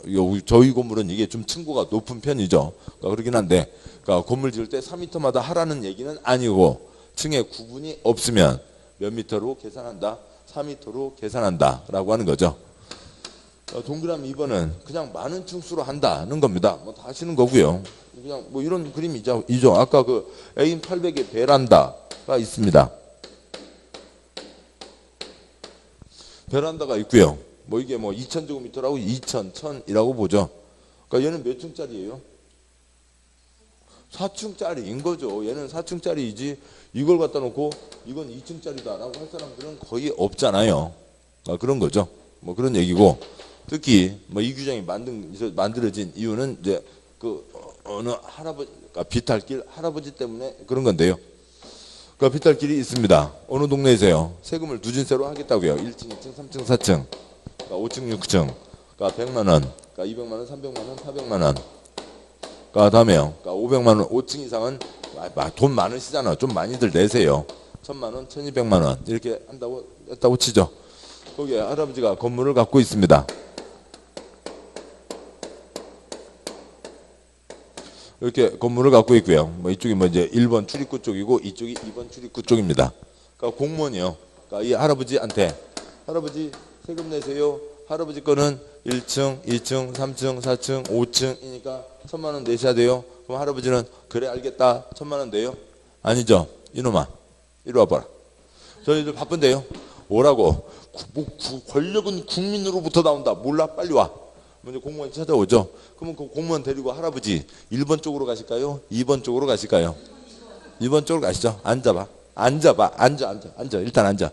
저희 건물은 이게 좀 층고가 높은 편이죠. 그러니까 그러긴 한데, 그러니까 건물 지을 때 4m마다 하라는 얘기는 아니고 층의 구분이 없으면 몇 미터로 계산한다? 4m로 계산한다라고 하는 거죠. 동그라미 2번은 그냥 많은 층수로 한다는 겁니다. 뭐 다 하시는 거고요. 그냥 뭐 이런 그림이죠. 아까 그 A인 800의 베란다가 있습니다. 베란다가 있고요. 뭐 이게 뭐 2000제곱미터라고 2000, 1000이라고 보죠. 그러니까 얘는 몇 층짜리예요? 4층짜리인 거죠. 얘는 4층짜리이지 이걸 갖다 놓고 이건 2층짜리다라고 할 사람들은 거의 없잖아요. 그런 거죠. 뭐 그런 얘기고, 특히 뭐 이 규정이 만들어진 이유는 이제 그 어느 할아버지, 그러니까 비탈길 할아버지 때문에 그런 건데요. 그러니까 비탈길이 있습니다. 어느 동네에서요. 세금을 누진세로 하겠다고요. 1층, 2층, 3층, 4층, 그러니까 5층, 6층, 그러니까 100만 원, 그러니까 200만 원, 300만 원, 400만 원. 다음에요. 그러니까 500만 원, 5층 이상은 돈 많으시잖아요. 좀 많이들 내세요. 1000만 원, 1200만 원 이렇게 했다고 치죠. 거기에 할아버지가 건물을 갖고 있습니다. 이렇게 건물을 갖고 있고요. 뭐 이쪽이 뭐 이제 1번 출입구 쪽이고 이쪽이 2번 출입구 쪽입니다. 그러니까 공무원이요. 그러니까 이 할아버지한테 할아버지 세금 내세요. 할아버지 거는 1층, 2층, 3층, 4층, 5층이니까 1000만 원 내셔야 돼요. 그럼 할아버지는 그래 알겠다. 1000만 원 내요? 아니죠. 이놈아 이리 와봐라. 저희들 바쁜데요. 오라고. 권력은 국민으로부터 나온다. 몰라 빨리 와. 먼저 공무원이 찾아오죠. 그러면 그 공무원 데리고 할아버지 1번 쪽으로 가실까요? 2번 쪽으로 가실까요? 2번 쪽으로 가시죠. 앉아봐. 앉아봐. 앉아. 일단 앉아.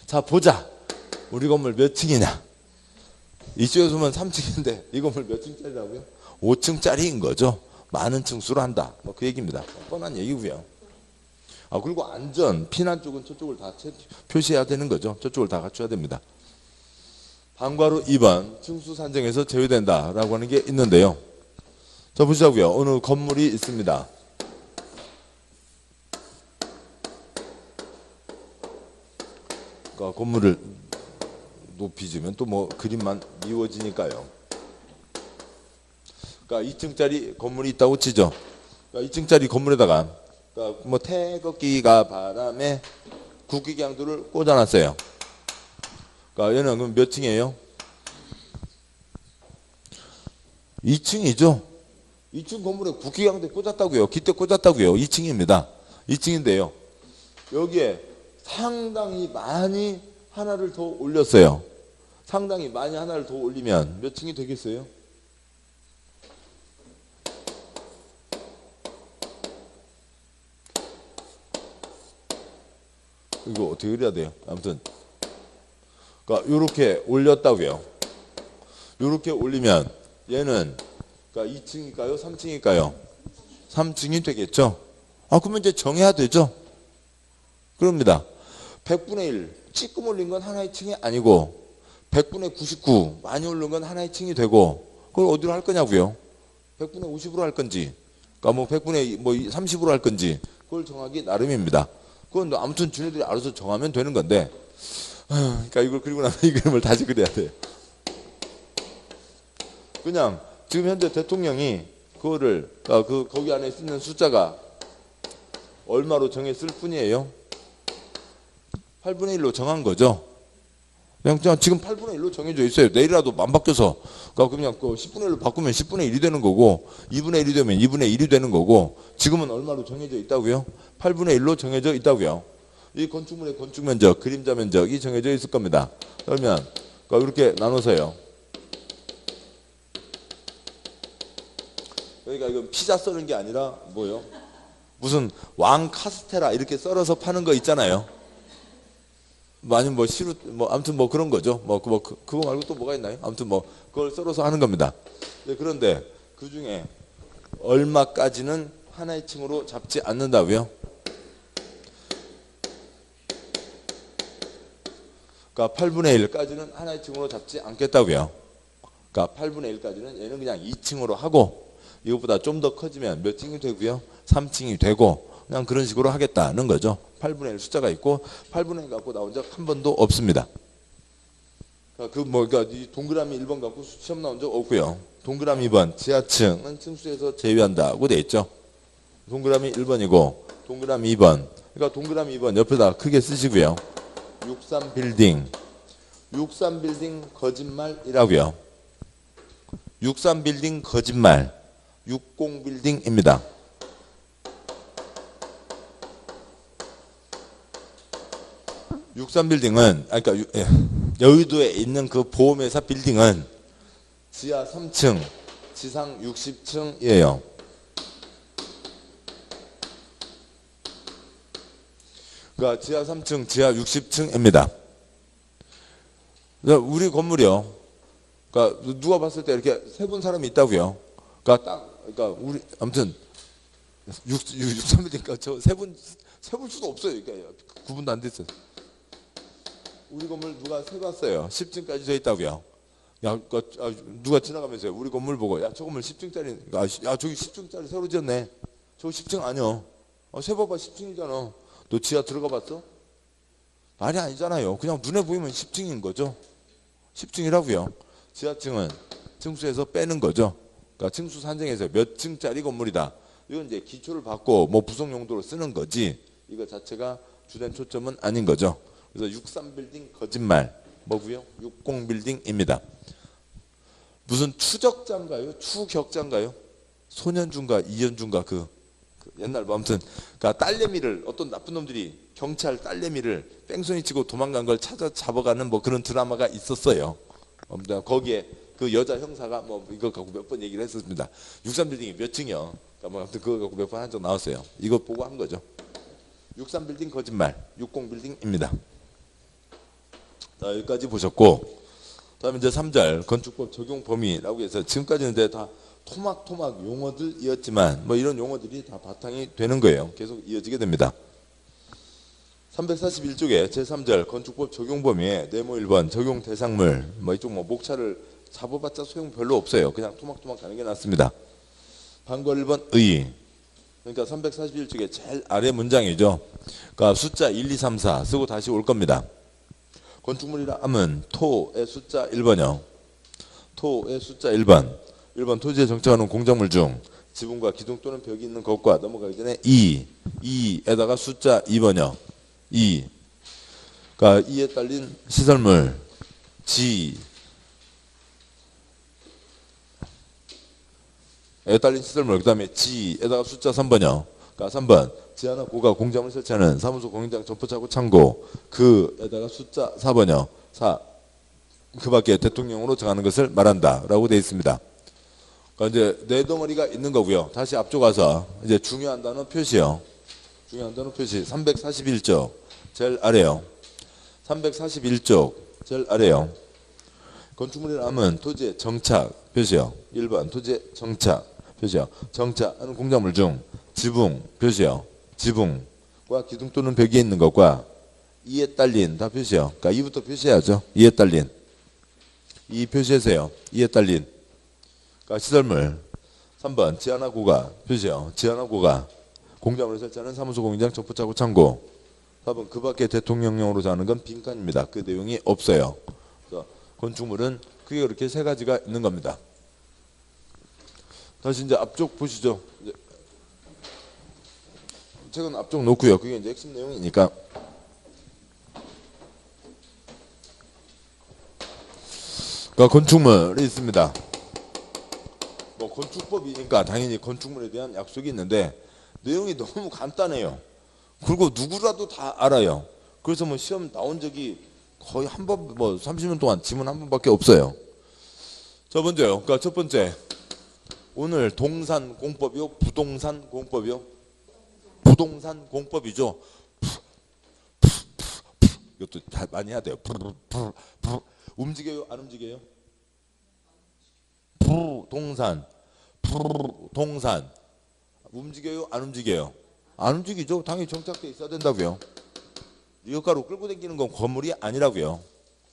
자, 보자. 우리 건물 몇 층이냐? 이쪽에서 보면 3층인데 이 건물 몇 층짜리라고요? 5층짜리인 거죠. 많은 층수로 한다. 뭐 그 얘기입니다. 뻔한 얘기고요. 아, 그리고 안전, 피난 쪽은 저쪽을 다 표시해야 되는 거죠. 저쪽을 다 갖춰야 됩니다. 방과후 2번 층수 산정에서 제외된다라고 하는 게 있는데요. 자, 보시자고요. 어느 건물이 있습니다. 그러니까 건물을 높이 지면 또 뭐 그림만 미워지니까요. 그러니까 2층짜리 건물이 있다고 치죠. 그러니까 2층짜리 건물에다가 그러니까 뭐 태극기가 바람에 국기강도를 꽂아놨어요. 그러니까 얘는 그럼 몇 층이에요? 2층이죠. 2층 건물에 국기강도 꽂았다고요. 깃대 꽂았다고요. 2층입니다. 2층인데요. 여기에 상당히 많이 하나를 더 올렸어요. 상당히 많이 하나를 더 올리면 몇 층이 되겠어요? 이거 어떻게 그려야 돼요? 아무튼 그러니까 이렇게 올렸다고요. 이렇게 올리면 얘는 그러니까 2층일까요? 3층일까요? 3층이 되겠죠. 아, 그러면 이제 정해야 되죠. 그럽니다. 100분의 1 찌끔 올린 건 하나의 층이 아니고 100분의 99 많이 올린 건 하나의 층이 되고 그걸 어디로 할 거냐고요? 100분의 50으로 할 건지 그러니까 뭐 100분의 뭐 30으로 할 건지 그걸 정하기 나름입니다. 그건 아무튼 주네들이 알아서 정하면 되는 건데 그러니까 이걸 그리고 나면 이 그림을 다시 그려야 돼요. 그냥 지금 현재 대통령이 그거를 거기 안에 쓰는 숫자가 얼마로 정했을 뿐이에요. 8분의 1로 정한 거죠. 그냥 지금 8분의 1로 정해져 있어요. 내일이라도 안 바뀌어서 그냥 10분의 1로 바꾸면 10분의 1이 되는 거고 2분의 1이 되면 2분의 1이 되는 거고 지금은 얼마로 정해져 있다고요? 8분의 1로 정해져 있다고요. 이 건축물의 건축 면적, 그림자 면적이 정해져 있을 겁니다. 그러면 이렇게 나눠서요. 그러니까 이건 피자 썰는 게 아니라 뭐요? 무슨 왕 카스테라 이렇게 썰어서 파는 거 있잖아요. 아니면 뭐 시루 뭐 아무튼 뭐 그런 거죠. 그거 말고 또 뭐가 있나요? 아무튼 뭐 그걸 썰어서 하는 겁니다. 그런데 그 중에 얼마까지는 하나의 층으로 잡지 않는다고요? 그러니까 8분의 1까지는 하나의 층으로 잡지 않겠다고요. 그러니까 8분의 1까지는 얘는 그냥 2층으로 하고 이것보다 좀 더 커지면 몇 층이 되고요? 3층이 되고 그냥 그런 식으로 하겠다는 거죠. 8분의 1 숫자가 있고 8분의 1 갖고 나온 적 한 번도 없습니다. 그러니까 이 동그라미 1번 갖고 시험 나온 적 없고요. 동그라미 2번 지하층은 층수에서 제외한다고 돼 있죠. 동그라미 1번이고 동그라미 2번 그러니까 동그라미 2번 옆에다 크게 쓰시고요. 63빌딩 63빌딩 거짓말이라고요. 63빌딩 거짓말 60빌딩입니다. 육삼빌딩은 그러니까 여의도에 있는 그 보험회사 빌딩은 지하 3층, 지상 60층이에요. 그러니까 지하 3층, 지하 60층입니다. 우리 건물이요. 그러니까 누가 봤을 때 이렇게 세 분 사람이 있다고요. 그러니까 우리 아무튼 63빌딩 저 세볼 수도 없어요. 그러니까 구분도 안 됐어요. 우리 건물 누가 세봤어요. 10층까지 돼 있다고요. 누가 지나가면서 우리 건물 보고 야, 저 건물 10층짜리 야, 저기 10층짜리 새로 지었네. 저거 10층 아니요. 세봐봐 10층이잖아. 너 지하 들어가 봤어? 말이 아니잖아요. 그냥 눈에 보이면 10층인 거죠. 10층이라고요. 지하층은 층수에서 빼는 거죠. 그러니까 층수 산정에서 몇 층짜리 건물이다. 이건 이제 기초를 받고 뭐 부속 용도로 쓰는 거지. 이거 자체가 주된 초점은 아닌 거죠. 그래서 63빌딩 거짓말 뭐고요? 60빌딩입니다. 무슨 추적자인가요? 추격자인가요? 소년주인가 이연주인가 그 옛날 뭐 아무튼 그러니까 딸내미를 어떤 나쁜 놈들이 경찰 딸내미를 뺑소니 치고 도망간 걸 찾아 잡아가는 뭐 그런 드라마가 있었어요. 거기에 그 여자 형사가 뭐 이거 갖고 몇 번 얘기를 했었습니다. 63빌딩이 몇 층이요? 그러니까 뭐 아무튼 그거 갖고 몇 번 한 적 나왔어요. 이거 보고 한 거죠. 63빌딩 거짓말 60빌딩입니다. 자, 여기까지 보셨고, 다음에 이제 3절 건축법 적용 범위라고 해서 지금까지는 다 토막토막 용어들이었지만 뭐 이런 용어들이 다 바탕이 되는 거예요. 계속 이어지게 됩니다. 341쪽에 제3절 건축법 적용 범위에 네모 1번 적용 대상물 뭐 이쪽 뭐 목차를 잡아봤자 소용 별로 없어요. 그냥 토막토막 가는 게 낫습니다. 반거 1번 의. 그러니까 341쪽에 제일 아래 문장이죠. 그러니까 숫자 1, 2, 3, 4 쓰고 다시 올 겁니다. 건축물이라 하면 토의 숫자 1번이요. 토의 숫자 1번. 1번 토지에 정착하는 공작물 중 지붕과 기둥 또는 벽이 있는 것과 넘어가기 전에 2에다가 숫자 2번이요. 2. 그러니까 2에 딸린 시설물 G에 딸린 시설물 그 다음에 G에다가 숫자 3번이요. 그러니까 3번 지하나 고가 공작물 설치하는 사무소 공인장 점포차고 창고 그에다가 숫자 4번이요. 4. 그 밖에 대통령으로 정하는 것을 말한다 라고 되어 있습니다. 그러니까 이제 네 덩어리가 있는 거고요. 다시 앞쪽 가서 이제 중요한 단어 표시요. 중요한 단어 표시 341쪽 제일 아래요. 341쪽 제일 아래요. 건축물이라 하면 토지의 정착 표시요. 1번 토지의 정착 표시요. 정착하는 공작물 중 지붕 표시요. 지붕과 기둥 또는 벽에 있는 것과 이에 딸린 다 표시요. 그러니까 이부터 표시해야죠. 이에 딸린 이 표시해서요. 이에 딸린 그러니까 시설물 3번 지하나 고가 표시요. 지하나 고가 공작물을 설치하는 사무소 공인장 점포차고 창고 4번 그 밖에 대통령령으로 정하는 건 빈칸입니다. 그 내용이 없어요. 그래서 건축물은 크게 그렇게 세 가지가 있는 겁니다. 다시 이제 앞쪽 보시죠. 이제 책은 앞쪽 놓고요. 그게 이제 핵심 내용이니까. 그러니까 건축물이 있습니다. 뭐 건축법이니까 당연히 건축물에 대한 약속이 있는데 내용이 너무 간단해요. 그리고 누구라도 다 알아요. 그래서 뭐 시험 나온 적이 거의 한 번, 뭐 30년 동안 지문 한 번밖에 없어요. 자, 먼저요. 그러니까 첫 번째. 오늘 동산공법이요? 부동산공법이요? 부동산공법이죠. 이것도 다 많이 해야 돼요. 움직여요? 안 움직여요? 부동산. 부동산. 움직여요? 안 움직여요? 안 움직이죠. 당연히 정착돼 있어야 된다고요. 리어카로 끌고 다니는 건 건물이 아니라고요.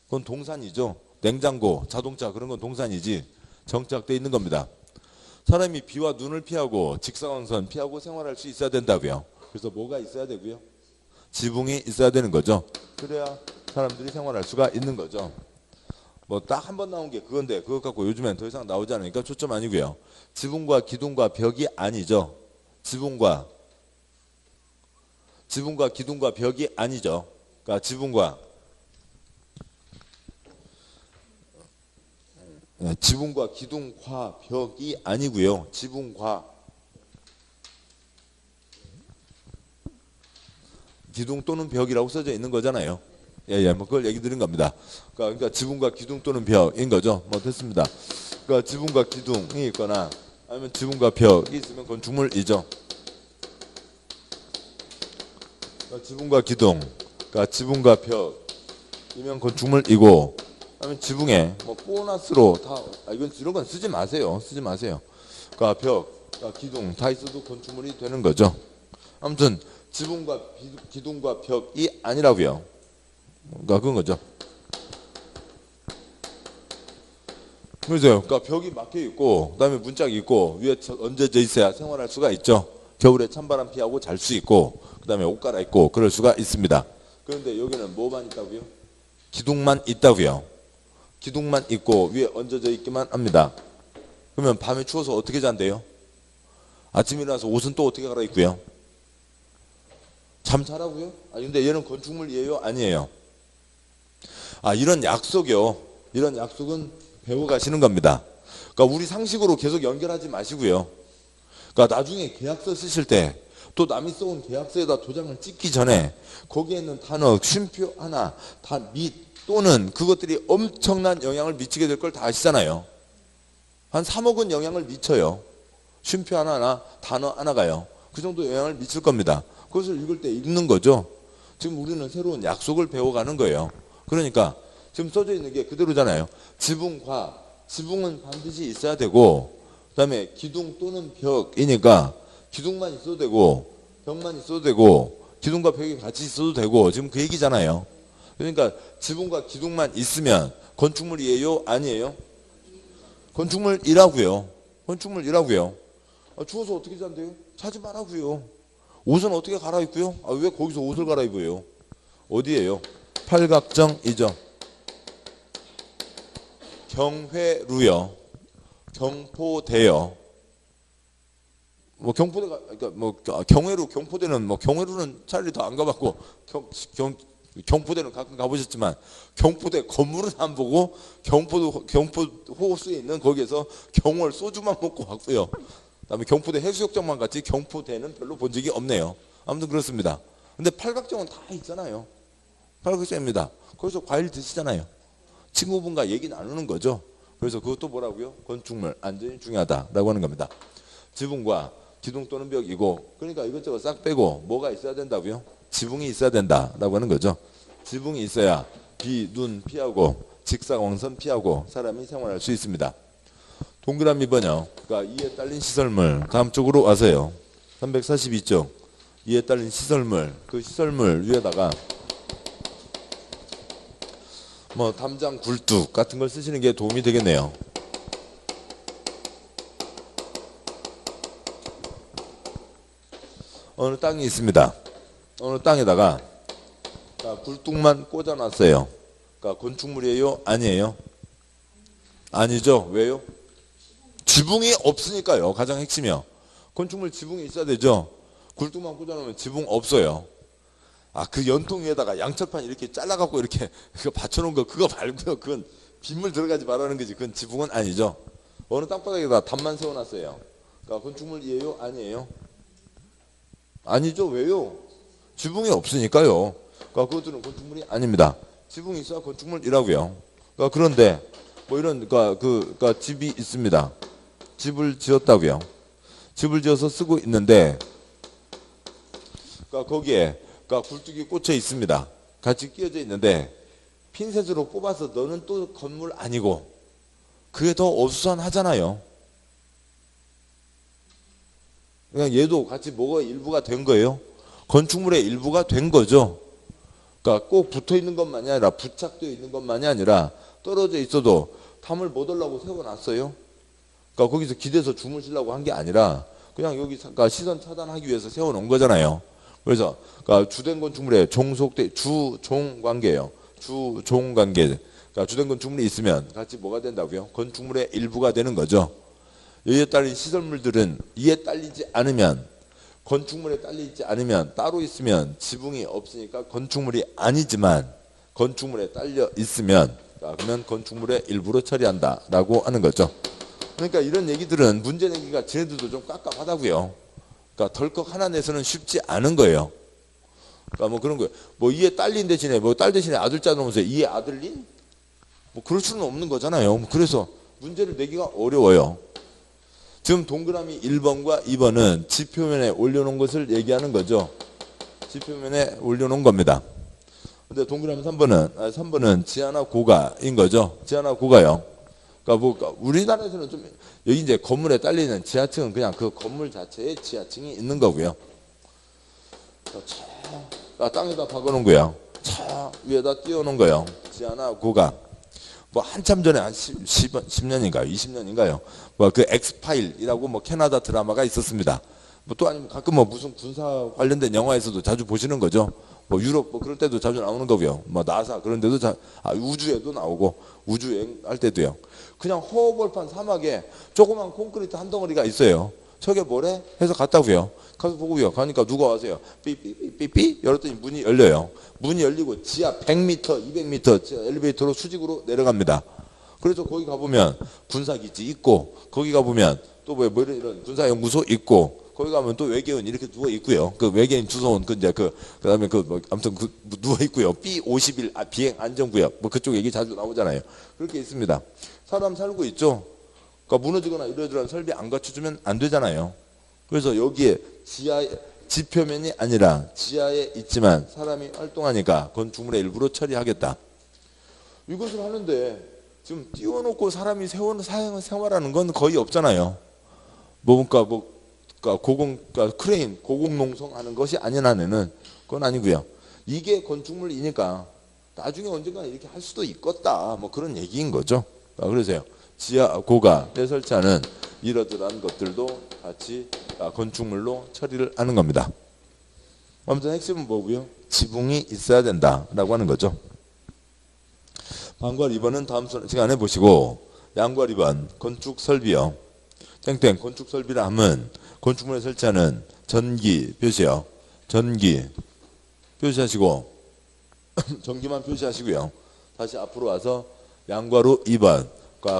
그건 동산이죠. 냉장고, 자동차 그런 건 동산이지 정착돼 있는 겁니다. 사람이 비와 눈을 피하고 직사광선 피하고 생활할 수 있어야 된다고요. 그래서 뭐가 있어야 되고요? 지붕이 있어야 되는 거죠. 그래야 사람들이 생활할 수가 있는 거죠. 뭐 딱 한 번 나온 게 그건데 그것 갖고 요즘엔 더 이상 나오지 않으니까 초점 아니고요. 지붕과 기둥과 벽이 아니죠. 지붕과 기둥과 벽이 아니죠. 그러니까 지붕과 기둥과 벽이 아니고요. 지붕과 기둥 또는 벽이라고 써져 있는 거잖아요. 뭐 그걸 얘기 드린 겁니다. 그러니까 지붕과 기둥 또는 벽인 거죠. 뭐 됐습니다. 그러니까 지붕과 기둥이 있거나 아니면 지붕과 벽이 있으면 건축물이죠. 그러니까 지붕과 기둥, 그러니까 지붕과 벽이면 건축물이고, 아니면 지붕에 뭐 보너스로 다 이건 이런 건 쓰지 마세요. 쓰지 마세요. 그러니까 벽, 그러니까 기둥 다 있어도 건축물이 되는 거죠. 아무튼 지붕과 기둥과 벽이 아니라고요. 그러니까 그런 거죠. 그죠? 그러니까 벽이 막혀 있고, 그다음에 문짝이 있고, 위에 얹어져 있어야 생활할 수가 있죠. 겨울에 찬바람 피하고 잘 수 있고, 그다음에 옷 갈아입고 그럴 수가 있습니다. 그런데 여기는 뭐만 있다고요? 기둥만 있다고요. 기둥만 있고 위에 얹어져 있기만 합니다. 그러면 밤에 추워서 어떻게 잔대요? 아침에 일어나서 옷은 또 어떻게 갈아입고요? 잠 자라고요? 근데 얘는 건축물이에요? 아니에요? 이런 약속이요. 이런 약속은 배워가시는 겁니다. 그러니까 우리 상식으로 계속 연결하지 마시고요. 그러니까 나중에 계약서 쓰실 때 또 남이 써온 계약서에다 도장을 찍기 전에 거기에 있는 단어, 쉼표 하나, 또는 그것들이 엄청난 영향을 미치게 될 걸 다 아시잖아요. 한 3억은 영향을 미쳐요. 쉼표 하나나 단어 하나가요. 그 정도 영향을 미칠 겁니다. 그것을 읽을 때 읽는 거죠. 지금 우리는 새로운 약속을 배워가는 거예요. 그러니까 지금 써져 있는 게 그대로잖아요. 지붕과 지붕은 반드시 있어야 되고, 그다음에 기둥 또는 벽이니까 기둥만 있어도 되고 벽만 있어도 되고 기둥과 벽이 같이 있어도 되고, 지금 그 얘기잖아요. 그러니까 지붕과 기둥만 있으면 건축물이에요? 아니에요? 건축물이라고요. 건축물이라고요. 추워서 어떻게 잔대요? 자지 말라고요. 옷은 어떻게 갈아입고요? 왜 거기서 옷을 갈아입어요? 어디예요? 팔각정이죠. 경회루요. 경포대요. 뭐 경포대가, 그러니까 뭐 경회루, 경포대는, 뭐 경회루는 차라리 더 안 가봤고 경포대는 가끔 가보셨지만 경포대 건물은 안 보고 경포 호수에 있는 거기에서 경월 소주만 먹고 왔고요. 그다음에 경포대 해수욕장만 갔지 경포대는 별로 본 적이 없네요. 아무튼 그렇습니다. 근데 팔각정은 다 있잖아요. 팔각정입니다. 거기서 과일 드시잖아요. 친구분과 얘기 나누는 거죠. 그래서 그것도 뭐라고요? 건축물 안전이 중요하다라고 하는 겁니다. 지붕과 기둥 또는 벽이고, 그러니까 이것저것 싹 빼고 뭐가 있어야 된다고요? 지붕이 있어야 된다라고 하는 거죠. 지붕이 있어야 비, 눈 피하고 직사광선 피하고 사람이 생활할 수 있습니다. 동그라미 번역, 그러니까 이에 딸린 시설물, 다음 쪽으로 와서요. 342쪽, 이에 딸린 시설물, 그 시설물 위에다가 뭐 담장 굴뚝 같은 걸 쓰시는 게 도움이 되겠네요. 어느 땅이 있습니다. 어느 땅에다가 굴뚝만 꽂아놨어요. 그러니까 건축물이에요? 아니에요? 아니죠. 왜요? 지붕이 없으니까요. 가장 핵심이요. 건축물 지붕이 있어야 되죠. 굴뚝만 꽂아놓으면 지붕 없어요. 그 연통 위에다가 양철판 이렇게 잘라갖고 이렇게 그거 받쳐놓은 거 그거 말고요. 그건 빗물 들어가지 말라는 거지. 그건 지붕은 아니죠. 어느 땅바닥에다 담만 세워놨어요. 그러니까 건축물이에요? 아니에요? 아니죠. 왜요? 지붕이 없으니까요. 그러니까 그것들은 건축물이 아닙니다. 지붕이 있어야 건축물이라고요. 그러니까 그런데 뭐 이런 그러니까 집이 있습니다. 집을 지었다고요. 집을 지어서 쓰고 있는데, 그러니까 거기에 굴뚝이 꽂혀 있습니다. 같이 끼어져 있는데 핀셋으로 뽑아서 너는 또 건물 아니고, 그게 더 어수선하잖아요. 그냥 얘도 같이 뭐가 일부가 된 거예요. 건축물의 일부가 된 거죠. 그러니까 꼭 붙어 있는 것만이 아니라 부착되어 있는 것만이 아니라 떨어져 있어도 탐을 못 하려고 세워놨어요. 그러니까 거기서 기대서 주무시려고 한 게 아니라 그냥 여기 시선 차단하기 위해서 세워놓은 거잖아요. 그래서 그러니까 주된 건축물의 종속대 주종 관계예요. 주종 관계. 그러니까 주된 건축물이 있으면 같이 뭐가 된다고요? 건축물의 일부가 되는 거죠. 이에 딸린 시설물들은 이에 딸리지 않으면, 건축물에 딸리지 않으면, 따로 있으면 지붕이 없으니까 건축물이 아니지만 건축물에 딸려 있으면 그러면 건축물의 일부로 처리한다라고 하는 거죠. 그러니까 이런 얘기들은 문제 내기가 쟤네들도 좀 깝깝하다고요. 그러니까 덜컥 하나 내서는 쉽지 않은 거예요. 그러니까 뭐 그런 거예요. 뭐 이에 딸린 대신에 뭐 딸 대신에 아들자 놓으면서 이에 아들린? 뭐 그럴 수는 없는 거잖아요. 그래서 문제를 내기가 어려워요. 지금 동그라미 1번과 2번은 지표면에 올려놓은 것을 얘기하는 거죠. 지표면에 올려놓은 겁니다. 근데 동그라미 3번은 지하나 고가인 거죠. 지하나 고가요. 그러니까 뭐 우리나라에서는 좀 여기 이제 건물에 딸리는 지하층은 그냥 그 건물 자체에 지하층이 있는 거고요. 땅에다 박아놓은 거예요. 위에다 띄워놓은 거예요. 지하나 고가. 뭐 한참 전에 한 10년인가요? 20년인가요? 뭐 그 엑스파일이라고 뭐 캐나다 드라마가 있었습니다. 뭐 또 아니면 가끔 뭐 무슨 군사 관련된 영화에서도 자주 보시는 거죠. 뭐 유럽 뭐 그럴 때도 자주 나오는 거고요. 뭐 나사 그런 데도 우주에도 나오고 우주 여행 할 때도요. 그냥 허벌판 사막에 조그만 콘크리트 한 덩어리가 있어요. 저게 뭐래? 해서 갔다고요. 가서 보고요. 가니까 누가 와서요. 삐삐삐삐 열었더니 문이 열려요. 문이 열리고 지하 100m, 200m 엘리베이터로 수직으로 내려갑니다. 그래서 거기 가보면 군사기지 있고, 거기 가보면 또 뭐 이런 군사연구소 있고, 거기 가면 또 외계인 이렇게 누워 있고요. 그 외계인 주소온 그다음에 뭐 아무튼 누워 있고요. B51 비행 안전구역 뭐 그쪽 얘기 자주 나오잖아요. 그렇게 있습니다. 사람 살고 있죠. 그러니까 무너지거나 이러저러한 설비 안 갖춰주면 안 되잖아요. 그래서 여기에 지표면이 아니라 지하에 있지만 사람이 활동하니까 건축물의 일부로 처리하겠다. 이것을 하는데 지금 띄워놓고 사람이 생활하는 건 거의 없잖아요. 그러니까 크레인 고공농성 하는 것이 아닌 한에는 그건 아니고요. 이게 건축물이니까 나중에 언젠가 이렇게 할 수도 있겠다. 뭐 그런 얘기인 거죠. 그러세요. 지하 고가에 설치하는 이러저러한 것들도 같이 건축물로 처리를 하는 겁니다. 아무튼 핵심은 뭐고요? 지붕이 있어야 된다라고 하는 거죠. 방과 2번은 다음 시간에 보시고, 양과 2번 건축 설비요. 땡땡 건축 설비라 하면 건축물에 설치하는 전기 표시요. 전기 표시하시고 전기만 표시하시고요. 다시 앞으로 와서 양과로 2번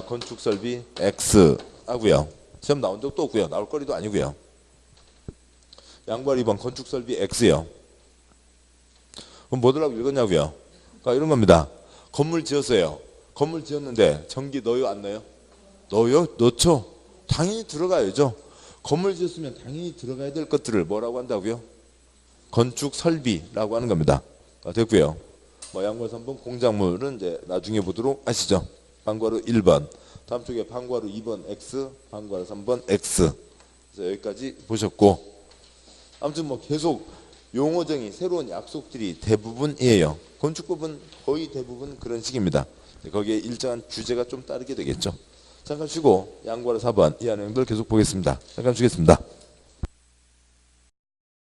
건축 설비 X 하고요. 시험 나온 적도 없고요. 나올 거리도 아니고요. 양과 2번 건축 설비 X요. 그럼 뭐들라고 읽었냐고요? 그러니까 이런 겁니다. 건물 지었어요. 건물 지었는데 전기 넣어요, 안 넣어요? 넣어요? 넣죠. 당연히 들어가야죠. 건물 지었으면 당연히 들어가야 될 것들을 뭐라고 한다고요? 건축 설비라고 하는 겁니다. 됐고요. 양과 3번 공작물은 이제 나중에 보도록 하시죠. 방과로 1번, 다음 쪽에 방과로 2번 X, 방과로 3번 X. 그래서 여기까지 보셨고, 아무튼 계속 용어정의, 새로운 약속들이 대부분이에요. 건축법은 거의 대부분 그런 식입니다. 거기에 일정한 주제가 좀 따르게 되겠죠. 잠깐 쉬고 양과로 4번 이하 내용들 계속 보겠습니다. 잠깐 쉬겠습니다.